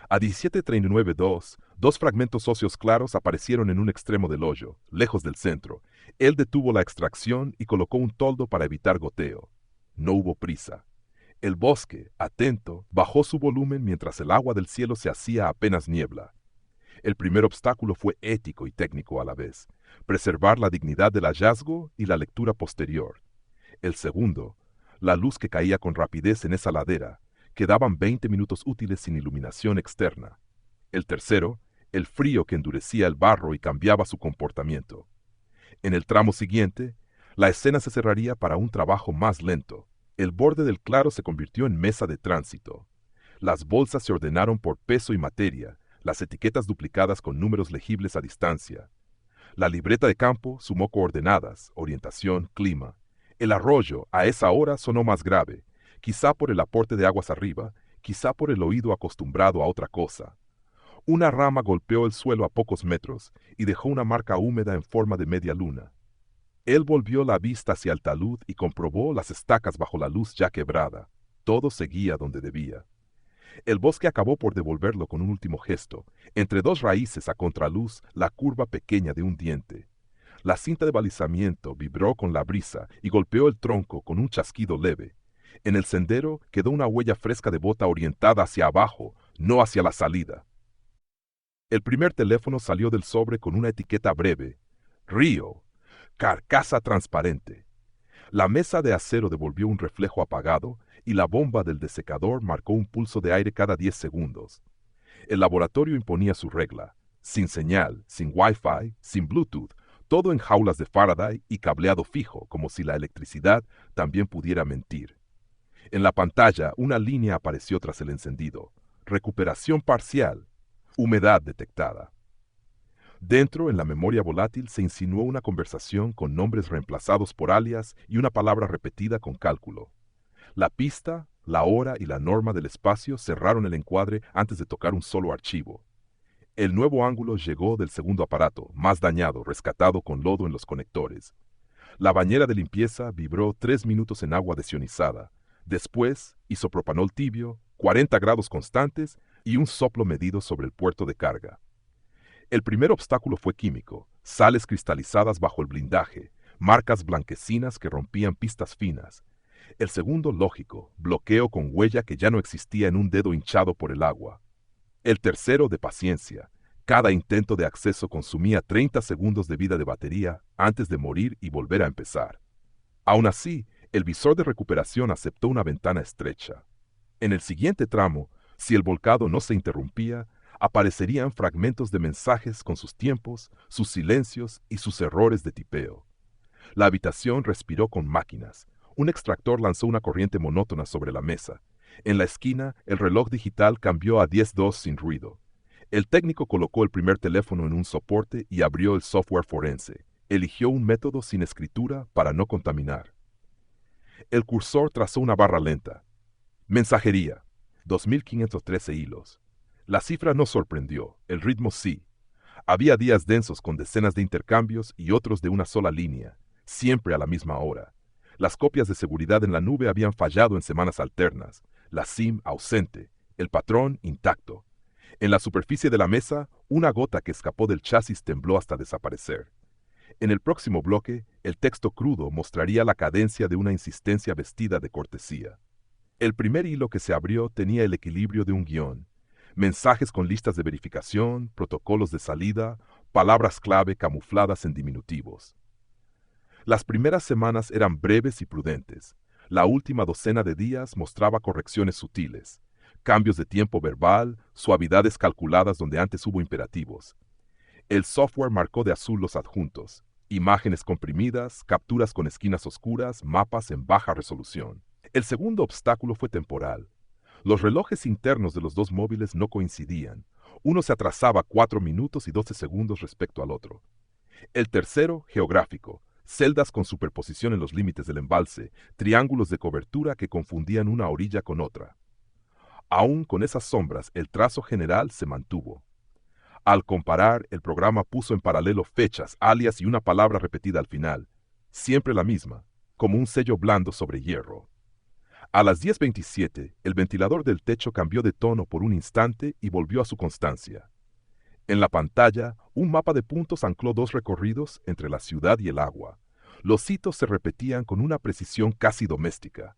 A 17:39:2, 2 fragmentos óseos claros aparecieron en un extremo del hoyo, lejos del centro. Él detuvo la extracción y colocó un toldo para evitar goteo. No hubo prisa. El bosque, atento, bajó su volumen mientras el agua del cielo se hacía apenas niebla. El primer obstáculo fue ético y técnico a la vez, preservar la dignidad del hallazgo y la lectura posterior. El segundo, la luz que caía con rapidez en esa ladera, quedaban 20 minutos útiles sin iluminación externa. El tercero, el frío que endurecía el barro y cambiaba su comportamiento. En el tramo siguiente, la escena se cerraría para un trabajo más lento. El borde del claro se convirtió en mesa de tránsito. Las bolsas se ordenaron por peso y materia, las etiquetas duplicadas con números legibles a distancia. La libreta de campo sumó coordenadas, orientación, clima. El arroyo, a esa hora, sonó más grave, quizá por el aporte de aguas arriba, quizá por el oído acostumbrado a otra cosa. Una rama golpeó el suelo a pocos metros y dejó una marca húmeda en forma de media luna. Él volvió la vista hacia el talud y comprobó las estacas bajo la luz ya quebrada. Todo seguía donde debía. El bosque acabó por devolverlo con un último gesto. Entre 2 raíces a contraluz, la curva pequeña de un diente. La cinta de balizamiento vibró con la brisa y golpeó el tronco con un chasquido leve. En el sendero quedó una huella fresca de bota orientada hacia abajo, no hacia la salida. El primer teléfono salió del sobre con una etiqueta breve. Río. Carcasa transparente. La mesa de acero devolvió un reflejo apagado y la bomba del desecador marcó un pulso de aire cada 10 segundos. El laboratorio imponía su regla. Sin señal, sin Wi-Fi, sin Bluetooth, Todo en jaulas de Faraday y cableado fijo, como si la electricidad también pudiera mentir. En la pantalla, una línea apareció tras el encendido. Recuperación parcial. Humedad detectada. Dentro, en la memoria volátil, se insinuó una conversación con nombres reemplazados por alias y una palabra repetida con cálculo. La pista, la hora y la norma del espacio cerraron el encuadre antes de tocar un solo archivo. El nuevo ángulo llegó del segundo aparato, más dañado, rescatado con lodo en los conectores. La bañera de limpieza vibró 3 minutos en agua desionizada. Después, isopropanol tibio, 40 grados constantes y un soplo medido sobre el puerto de carga. El primer obstáculo fue químico, sales cristalizadas bajo el blindaje, marcas blanquecinas que rompían pistas finas. El segundo lógico, bloqueo con huella que ya no existía en un dedo hinchado por el agua. El tercero de paciencia. Cada intento de acceso consumía 30 segundos de vida de batería antes de morir y volver a empezar. Aún así, el visor de recuperación aceptó una ventana estrecha. En el siguiente tramo, si el volcado no se interrumpía, aparecerían fragmentos de mensajes con sus tiempos, sus silencios y sus errores de tipeo. La habitación respiró con máquinas. Un extractor lanzó una corriente monótona sobre la mesa. En la esquina, el reloj digital cambió a 10:02 sin ruido. El técnico colocó el primer teléfono en un soporte y abrió el software forense. Eligió un método sin escritura para no contaminar. El cursor trazó una barra lenta. Mensajería. 2513 hilos. La cifra no sorprendió, el ritmo sí. Había días densos con decenas de intercambios y otros de una sola línea, siempre a la misma hora. Las copias de seguridad en la nube habían fallado en semanas alternas, la SIM ausente, el patrón intacto. En la superficie de la mesa, una gota que escapó del chasis tembló hasta desaparecer. En el próximo bloque, el texto crudo mostraría la cadencia de una insistencia vestida de cortesía. El primer hilo que se abrió tenía el equilibrio de un guión. Mensajes con listas de verificación, protocolos de salida, palabras clave camufladas en diminutivos. Las primeras semanas eran breves y prudentes. La última docena de días mostraba correcciones sutiles, cambios de tiempo verbal, suavidades calculadas donde antes hubo imperativos. El software marcó de azul los adjuntos, imágenes comprimidas, capturas con esquinas oscuras, mapas en baja resolución. El segundo obstáculo fue temporal. Los relojes internos de los dos móviles no coincidían. Uno se atrasaba 4 minutos y 12 segundos respecto al otro. El tercero, geográfico. Celdas con superposición en los límites del embalse, triángulos de cobertura que confundían una orilla con otra. Aún con esas sombras, el trazo general se mantuvo. Al comparar, el programa puso en paralelo fechas, alias y una palabra repetida al final, siempre la misma, como un sello blando sobre hierro. A las 10:27, el ventilador del techo cambió de tono por un instante y volvió a su constancia. En la pantalla, un mapa de puntos ancló 2 recorridos entre la ciudad y el agua. Los hitos se repetían con una precisión casi doméstica.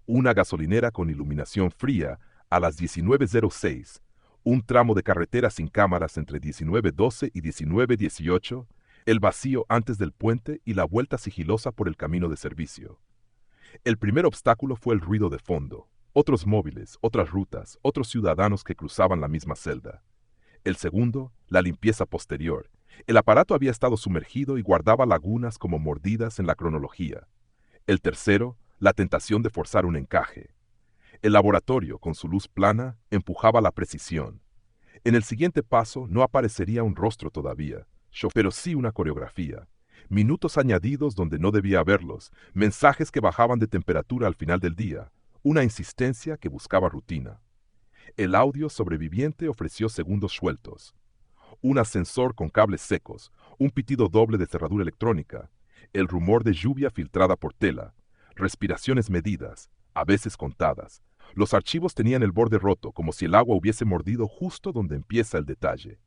Una gasolinera con iluminación fría a las 19:06, un tramo de carretera sin cámaras entre 19:12 y 19:18, el vacío antes del puente y la vuelta sigilosa por el camino de servicio. El primer obstáculo fue el ruido de fondo. Otros móviles, otras rutas, otros ciudadanos que cruzaban la misma celda. El segundo, la limpieza posterior. El aparato había estado sumergido y guardaba lagunas como mordidas en la cronología. El tercero, la tentación de forzar un encaje. El laboratorio, con su luz plana, empujaba la precisión. En el siguiente paso no aparecería un rostro todavía, pero sí una coreografía. Minutos añadidos donde no debía haberlos, mensajes que bajaban de temperatura al final del día, una insistencia que buscaba rutina. El audio sobreviviente ofreció segundos sueltos. Un ascensor con cables secos, un pitido doble de cerradura electrónica, el rumor de lluvia filtrada por tela, respiraciones medidas, a veces contadas. Los archivos tenían el borde roto, como si el agua hubiese mordido justo donde empieza el detalle.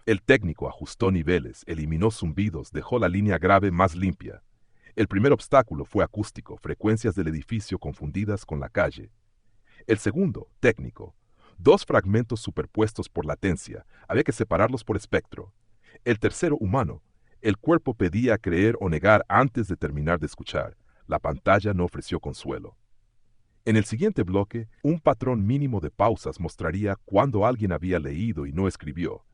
El técnico ajustó niveles, eliminó zumbidos, dejó la línea grave más limpia. El primer obstáculo fue acústico, frecuencias del edificio confundidas con la calle. El segundo, técnico. 2 fragmentos superpuestos por latencia, había que separarlos por espectro. El tercero, humano. El cuerpo pedía creer o negar antes de terminar de escuchar. La pantalla no ofreció consuelo. En el siguiente bloque, un patrón mínimo de pausas mostraría cuándo alguien había leído y no escribió,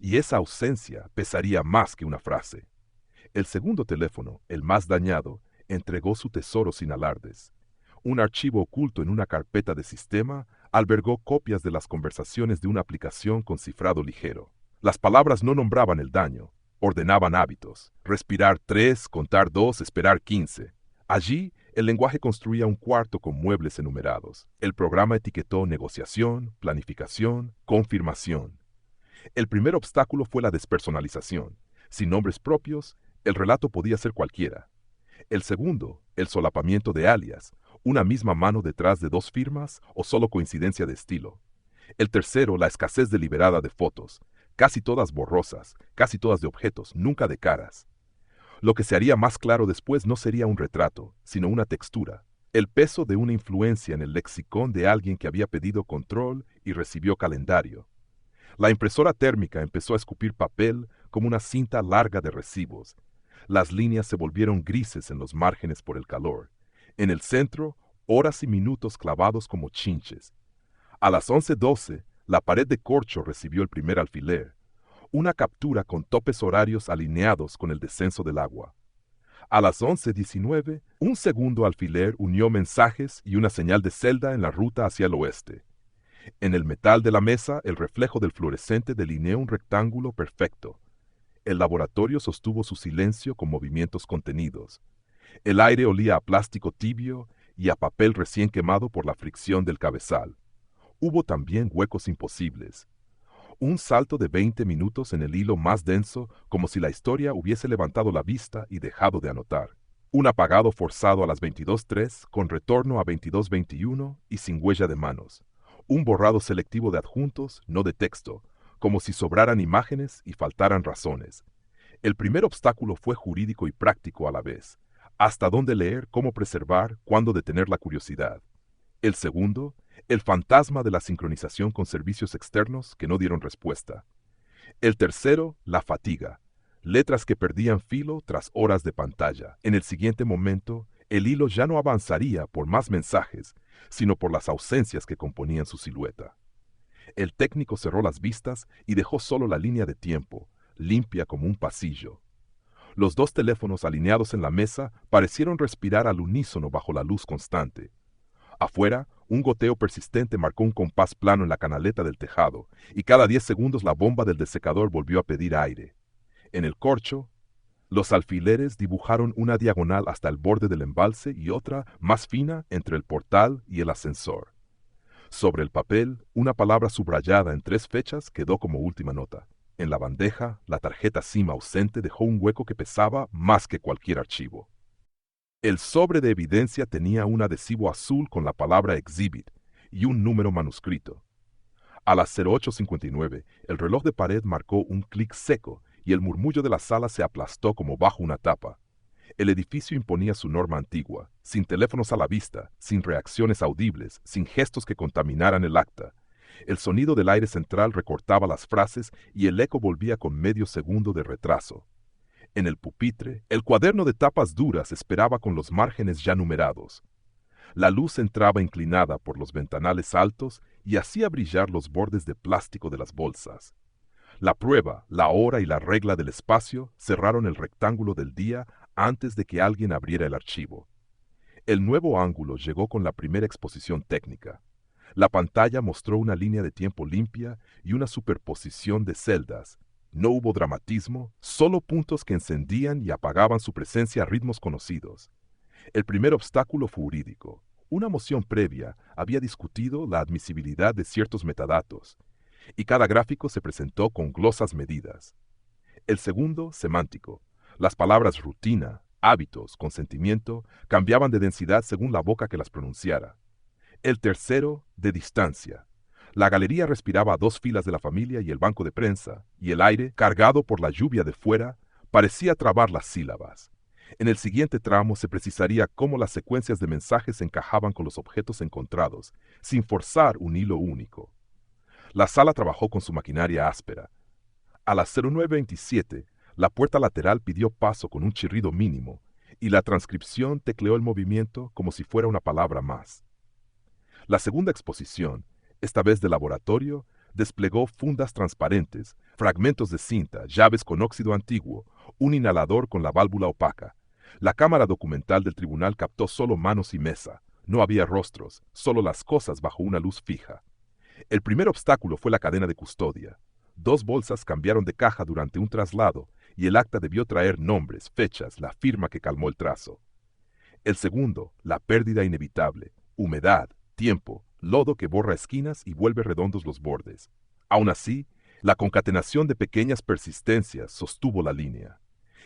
y esa ausencia pesaría más que una frase. El segundo teléfono, el más dañado, entregó su tesoro sin alardes. Un archivo oculto en una carpeta de sistema albergó copias de las conversaciones de una aplicación con cifrado ligero. Las palabras no nombraban el daño, ordenaban hábitos. Respirar 3, contar 2, esperar 15. Allí, el lenguaje construía un cuarto con muebles enumerados. El programa etiquetó negociación, planificación, confirmación. El primer obstáculo fue la despersonalización. Sin nombres propios, el relato podía ser cualquiera. El segundo, el solapamiento de alias, una misma mano detrás de dos firmas o solo coincidencia de estilo. El tercero, la escasez deliberada de fotos, casi todas borrosas, casi todas de objetos, nunca de caras. Lo que se haría más claro después no sería un retrato, sino una textura, el peso de una influencia en el lexicón de alguien que había pedido control y recibió calendario. La impresora térmica empezó a escupir papel como una cinta larga de recibos. Las líneas se volvieron grises en los márgenes por el calor. En el centro, horas y minutos clavados como chinches. A las 11:12, la pared de corcho recibió el primer alfiler, una captura con topes horarios alineados con el descenso del agua. A las 11:19, un segundo alfiler unió mensajes y una señal de celda en la ruta hacia el oeste. En el metal de la mesa, el reflejo del fluorescente delineó un rectángulo perfecto. El laboratorio sostuvo su silencio con movimientos contenidos. El aire olía a plástico tibio y a papel recién quemado por la fricción del cabezal. Hubo también huecos imposibles. Un salto de 20 minutos en el hilo más denso, como si la historia hubiese levantado la vista y dejado de anotar. Un apagado forzado a las 22:03, con retorno a 22:21 y sin huella de manos. Un borrado selectivo de adjuntos, no de texto, como si sobraran imágenes y faltaran razones. El primer obstáculo fue jurídico y práctico a la vez. Hasta dónde leer, cómo preservar, cuándo detener la curiosidad. El segundo, el fantasma de la sincronización con servicios externos que no dieron respuesta. El tercero, la fatiga. Letras que perdían filo tras horas de pantalla. En el siguiente momento, el hilo ya no avanzaría por más mensajes, sino por las ausencias que componían su silueta. El técnico cerró las vistas y dejó solo la línea de tiempo, limpia como un pasillo. Los dos teléfonos alineados en la mesa parecieron respirar al unísono bajo la luz constante. Afuera, un goteo persistente marcó un compás plano en la canaleta del tejado, y cada 10 segundos la bomba del desecador volvió a pedir aire. En el corcho, los alfileres dibujaron una diagonal hasta el borde del embalse y otra, más fina, entre el portal y el ascensor. Sobre el papel, una palabra subrayada en 3 fechas quedó como última nota. En la bandeja, la tarjeta SIM ausente dejó un hueco que pesaba más que cualquier archivo. El sobre de evidencia tenía un adhesivo azul con la palabra Exhibit y un número manuscrito. A las 08:59, el reloj de pared marcó un clic seco y el murmullo de la sala se aplastó como bajo una tapa. El edificio imponía su norma antigua, sin teléfonos a la vista, sin reacciones audibles, sin gestos que contaminaran el acta. El sonido del aire central recortaba las frases y el eco volvía con medio segundo de retraso. En el pupitre, el cuaderno de tapas duras esperaba con los márgenes ya numerados. La luz entraba inclinada por los ventanales altos y hacía brillar los bordes de plástico de las bolsas. La prueba, la hora y la regla del espacio cerraron el rectángulo del día antes de que alguien abriera el archivo. El nuevo ángulo llegó con la primera exposición técnica. La pantalla mostró una línea de tiempo limpia y una superposición de celdas. No hubo dramatismo, solo puntos que encendían y apagaban su presencia a ritmos conocidos. El primer obstáculo fue jurídico. Una moción previa había discutido la admisibilidad de ciertos metadatos, y cada gráfico se presentó con glosas medidas. El segundo, semántico. Las palabras rutina, hábitos, consentimiento, cambiaban de densidad según la boca que las pronunciara. El tercero, de distancia. La galería respiraba a 2 filas de la familia y el banco de prensa, y el aire, cargado por la lluvia de fuera, parecía trabar las sílabas. En el siguiente tramo se precisaría cómo las secuencias de mensajes encajaban con los objetos encontrados, sin forzar un hilo único. La sala trabajó con su maquinaria áspera. A las 09:27, la puerta lateral pidió paso con un chirrido mínimo, y la transcripción tecleó el movimiento como si fuera una palabra más. La segunda exposición, esta vez de laboratorio, Desplegó fundas transparentes, fragmentos de cinta, llaves con óxido antiguo, un inhalador con la válvula opaca. La cámara documental del tribunal captó solo manos y mesa. No había rostros, solo las cosas bajo una luz fija. El primer obstáculo fue la cadena de custodia. 2 bolsas cambiaron de caja durante un traslado y el acta debió traer nombres, fechas, la firma que calmó el trazo. El segundo, la pérdida inevitable, humedad, tiempo, lodo que borra esquinas y vuelve redondos los bordes. Aún así, la concatenación de pequeñas persistencias sostuvo la línea.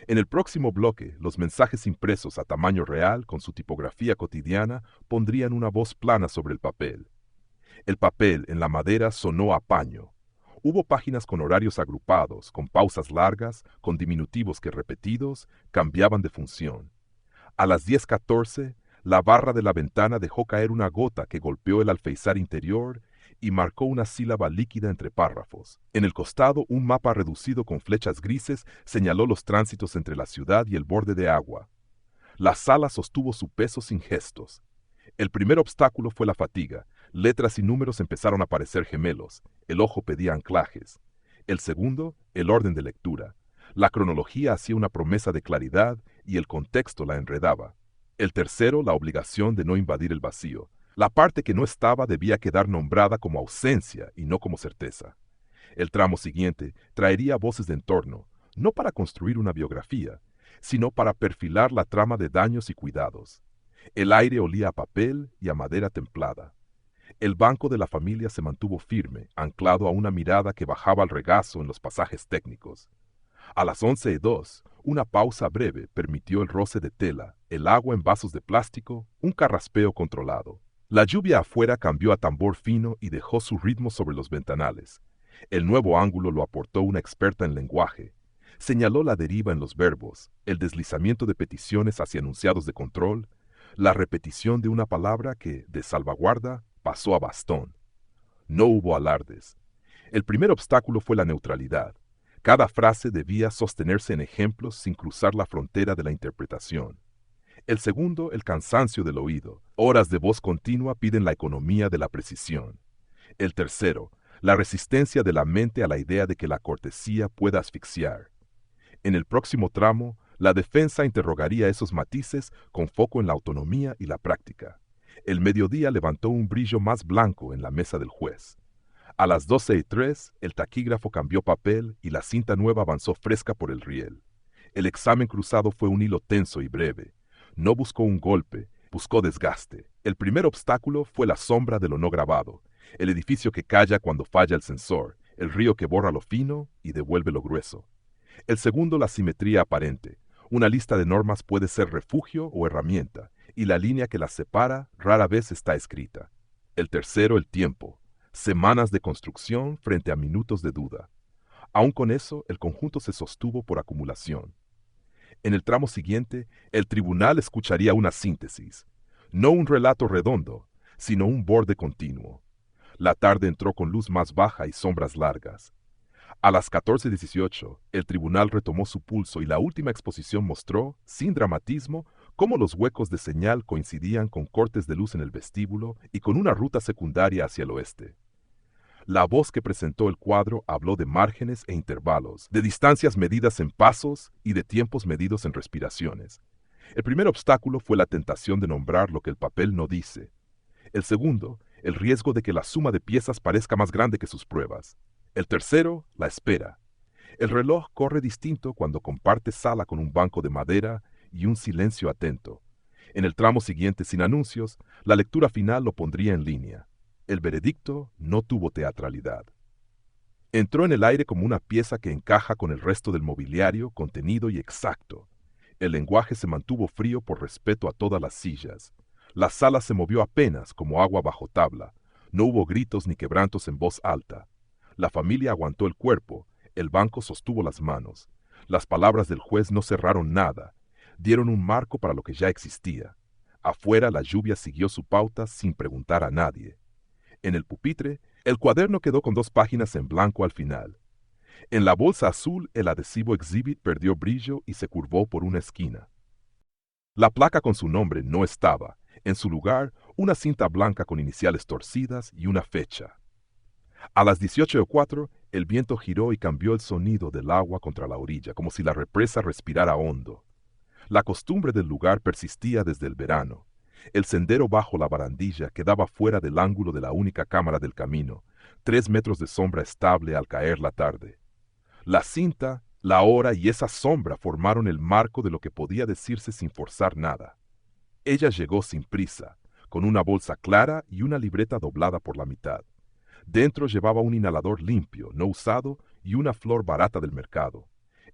En el próximo bloque, los mensajes impresos a tamaño real con su tipografía cotidiana pondrían una voz plana sobre el papel. El papel en la madera sonó a paño. Hubo páginas con horarios agrupados, con pausas largas, con diminutivos que repetidos cambiaban de función. A las 10:14, la barra de la ventana dejó caer una gota que golpeó el alféizar interior y marcó una sílaba líquida entre párrafos. En el costado, un mapa reducido con flechas grises señaló los tránsitos entre la ciudad y el borde de agua. La sala sostuvo su peso sin gestos. El primer obstáculo fue la fatiga. Letras y números empezaron a parecer gemelos. El ojo pedía anclajes. El segundo, el orden de lectura. La cronología hacía una promesa de claridad y el contexto la enredaba. El tercero, la obligación de no invadir el vacío. La parte que no estaba debía quedar nombrada como ausencia y no como certeza. El tramo siguiente traería voces de entorno, no para construir una biografía, sino para perfilar la trama de daños y cuidados. El aire olía a papel y a madera templada. El banco de la familia se mantuvo firme, anclado a una mirada que bajaba al regazo en los pasajes técnicos. A las 11:02, una pausa breve permitió el roce de tela, el agua en vasos de plástico, un carraspeo controlado. La lluvia afuera cambió a tambor fino y dejó su ritmo sobre los ventanales. El nuevo ángulo lo aportó una experta en lenguaje. Señaló la deriva en los verbos, el deslizamiento de peticiones hacia enunciados de control, la repetición de una palabra que, de salvaguarda, pasó a bastón. No hubo alardes. El primer obstáculo fue la neutralidad. Cada frase debía sostenerse en ejemplos sin cruzar la frontera de la interpretación. El segundo, el cansancio del oído. Horas de voz continua piden la economía de la precisión. El tercero, la resistencia de la mente a la idea de que la cortesía pueda asfixiar. En el próximo tramo, la defensa interrogaría esos matices con foco en la autonomía y la práctica. El mediodía levantó un brillo más blanco en la mesa del juez. A las 12:03, el taquígrafo cambió papel y la cinta nueva avanzó fresca por el riel. El examen cruzado fue un hilo tenso y breve. No buscó un golpe, buscó desgaste. El primer obstáculo fue la sombra de lo no grabado, el edificio que calla cuando falla el sensor, el río que borra lo fino y devuelve lo grueso. El segundo, la simetría aparente. Una lista de normas puede ser refugio o herramienta, y la línea que las separa rara vez está escrita. El tercero, el tiempo. Semanas de construcción frente a minutos de duda. Aún con eso, el conjunto se sostuvo por acumulación. En el tramo siguiente, el tribunal escucharía una síntesis. No un relato redondo, sino un borde continuo. La tarde entró con luz más baja y sombras largas. A las 14:18, el tribunal retomó su pulso y la última exposición mostró, sin dramatismo, cómo los huecos de señal coincidían con cortes de luz en el vestíbulo y con una ruta secundaria hacia el oeste. La voz que presentó el cuadro habló de márgenes e intervalos, de distancias medidas en pasos y de tiempos medidos en respiraciones. El primer obstáculo fue la tentación de nombrar lo que el papel no dice. El segundo, el riesgo de que la suma de piezas parezca más grande que sus pruebas. El tercero, la espera. El reloj corre distinto cuando comparte sala con un banco de madera y un silencio atento. En el tramo siguiente, sin anuncios, la lectura final lo pondría en línea. El veredicto no tuvo teatralidad. Entró en el aire como una pieza que encaja con el resto del mobiliario, contenido y exacto. El lenguaje se mantuvo frío por respeto a todas las sillas. La sala se movió apenas como agua bajo tabla. No hubo gritos ni quebrantos en voz alta. La familia aguantó el cuerpo, el banco sostuvo las manos. Las palabras del juez no cerraron nada, dieron un marco para lo que ya existía. Afuera la lluvia siguió su pauta sin preguntar a nadie. En el pupitre, el cuaderno quedó con 2 páginas en blanco al final. En la bolsa azul, el adhesivo Exhibit perdió brillo y se curvó por una esquina. La placa con su nombre no estaba. En su lugar, una cinta blanca con iniciales torcidas y una fecha. A las 18:04, el viento giró y cambió el sonido del agua contra la orilla, como si la represa respirara hondo. La costumbre del lugar persistía desde el verano. El sendero bajo la barandilla quedaba fuera del ángulo de la única cámara del camino, 3 metros de sombra estable al caer la tarde. La cinta, la hora y esa sombra formaron el marco de lo que podía decirse sin forzar nada. Ella llegó sin prisa, con una bolsa clara y una libreta doblada por la mitad. Dentro llevaba un inhalador limpio, no usado, y una flor barata del mercado.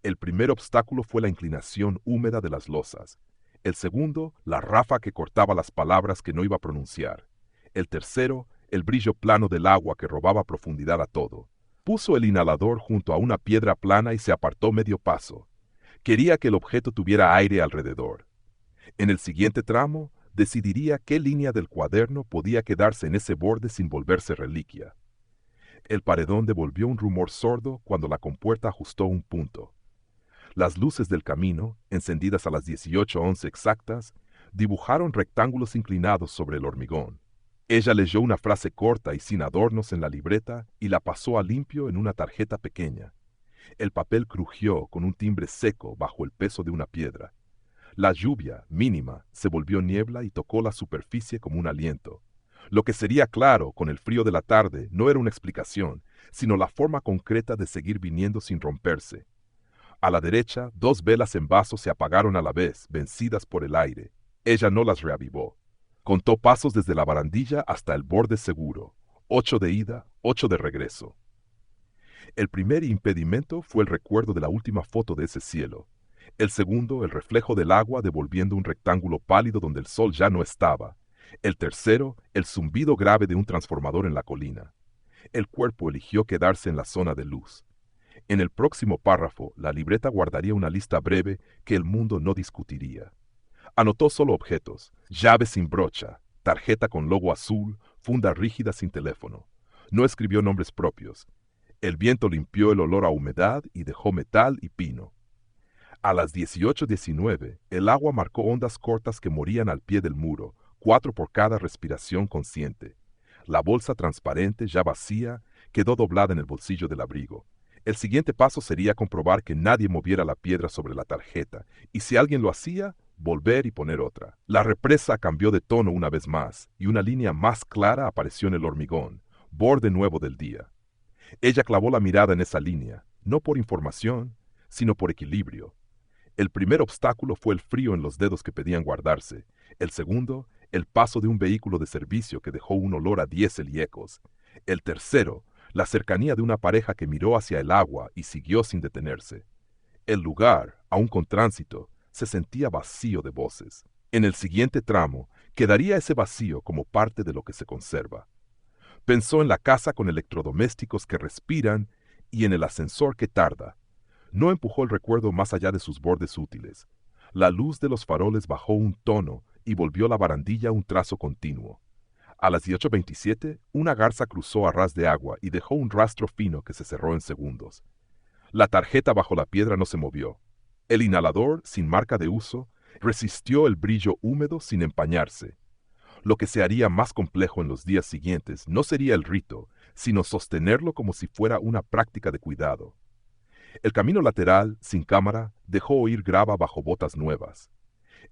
El primer obstáculo fue la inclinación húmeda de las losas. El segundo, la ráfaga que cortaba las palabras que no iba a pronunciar. El tercero, el brillo plano del agua que robaba profundidad a todo. Puso el inhalador junto a una piedra plana y se apartó medio paso. Quería que el objeto tuviera aire alrededor. En el siguiente tramo, decidiría qué línea del cuaderno podía quedarse en ese borde sin volverse reliquia. El paredón devolvió un rumor sordo cuando la compuerta ajustó un punto. Las luces del camino, encendidas a las 18:11 exactas, dibujaron rectángulos inclinados sobre el hormigón. Ella leyó una frase corta y sin adornos en la libreta y la pasó a limpio en una tarjeta pequeña. El papel crujió con un timbre seco bajo el peso de una piedra. La lluvia, mínima, se volvió niebla y tocó la superficie como un aliento. Lo que sería claro con el frío de la tarde no era una explicación, sino la forma concreta de seguir viniendo sin romperse. A la derecha, 2 velas en vaso se apagaron a la vez, vencidas por el aire. Ella no las reavivó. Contó pasos desde la barandilla hasta el borde seguro. 8 de ida, 8 de regreso. El primer impedimento fue el recuerdo de la última foto de ese cielo. El segundo, el reflejo del agua devolviendo un rectángulo pálido donde el sol ya no estaba. El tercero, el zumbido grave de un transformador en la colina. El cuerpo eligió quedarse en la zona de luz. En el próximo párrafo, la libreta guardaría una lista breve que el mundo no discutiría. Anotó solo objetos: llave sin brocha, tarjeta con logo azul, funda rígida sin teléfono. No escribió nombres propios. El viento limpió el olor a humedad y dejó metal y pino. A las 18:19, el agua marcó ondas cortas que morían al pie del muro, 4 por cada respiración consciente. La bolsa transparente, ya vacía, quedó doblada en el bolsillo del abrigo. El siguiente paso sería comprobar que nadie moviera la piedra sobre la tarjeta, y si alguien lo hacía, volver y poner otra. La represa cambió de tono una vez más, y una línea más clara apareció en el hormigón, borde nuevo del día. Ella clavó la mirada en esa línea, no por información, sino por equilibrio. El primer obstáculo fue el frío en los dedos que pedían guardarse. El segundo, el paso de un vehículo de servicio que dejó un olor a diésel y ecos. El tercero, la cercanía de una pareja que miró hacia el agua y siguió sin detenerse. El lugar, aún con tránsito, se sentía vacío de voces. En el siguiente tramo, quedaría ese vacío como parte de lo que se conserva. Pensó en la casa con electrodomésticos que respiran y en el ascensor que tarda. No empujó el recuerdo más allá de sus bordes útiles. La luz de los faroles bajó un tono y volvió la barandilla un trazo continuo. A las 18:27, una garza cruzó a ras de agua y dejó un rastro fino que se cerró en segundos. La tarjeta bajo la piedra no se movió. El inhalador, sin marca de uso, resistió el brillo húmedo sin empañarse. Lo que se haría más complejo en los días siguientes no sería el rito, sino sostenerlo como si fuera una práctica de cuidado. El camino lateral, sin cámara, dejó oír grava bajo botas nuevas.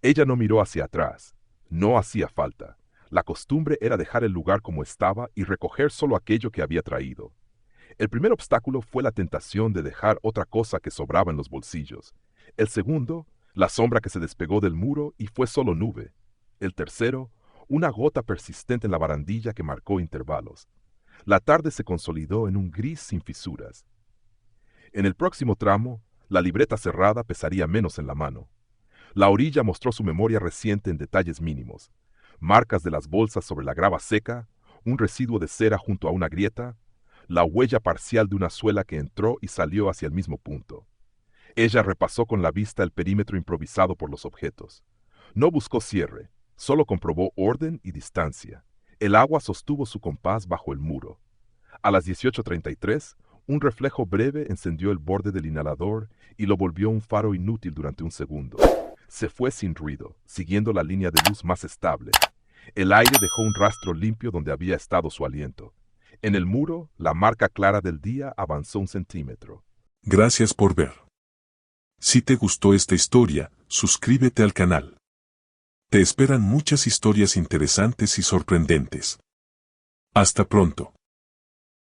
Ella no miró hacia atrás. No hacía falta. La costumbre era dejar el lugar como estaba y recoger solo aquello que había traído. El primer obstáculo fue la tentación de dejar otra cosa que sobraba en los bolsillos. El segundo, la sombra que se despegó del muro y fue solo nube. El tercero, una gota persistente en la barandilla que marcó intervalos. La tarde se consolidó en un gris sin fisuras. En el próximo tramo, la libreta cerrada pesaría menos en la mano. La orilla mostró su memoria reciente en detalles mínimos: marcas de las bolsas sobre la grava seca, un residuo de cera junto a una grieta, la huella parcial de una suela que entró y salió hacia el mismo punto. Ella repasó con la vista el perímetro improvisado por los objetos. No buscó cierre, solo comprobó orden y distancia. El agua sostuvo su compás bajo el muro. A las 18:33, un reflejo breve encendió el borde del inhalador y lo volvió un faro inútil durante un segundo. Se fue sin ruido, siguiendo la línea de luz más estable. El aire dejó un rastro limpio donde había estado su aliento. En el muro, la marca clara del día avanzó 1 centímetro. Gracias por ver. Si te gustó esta historia, suscríbete al canal. Te esperan muchas historias interesantes y sorprendentes. Hasta pronto.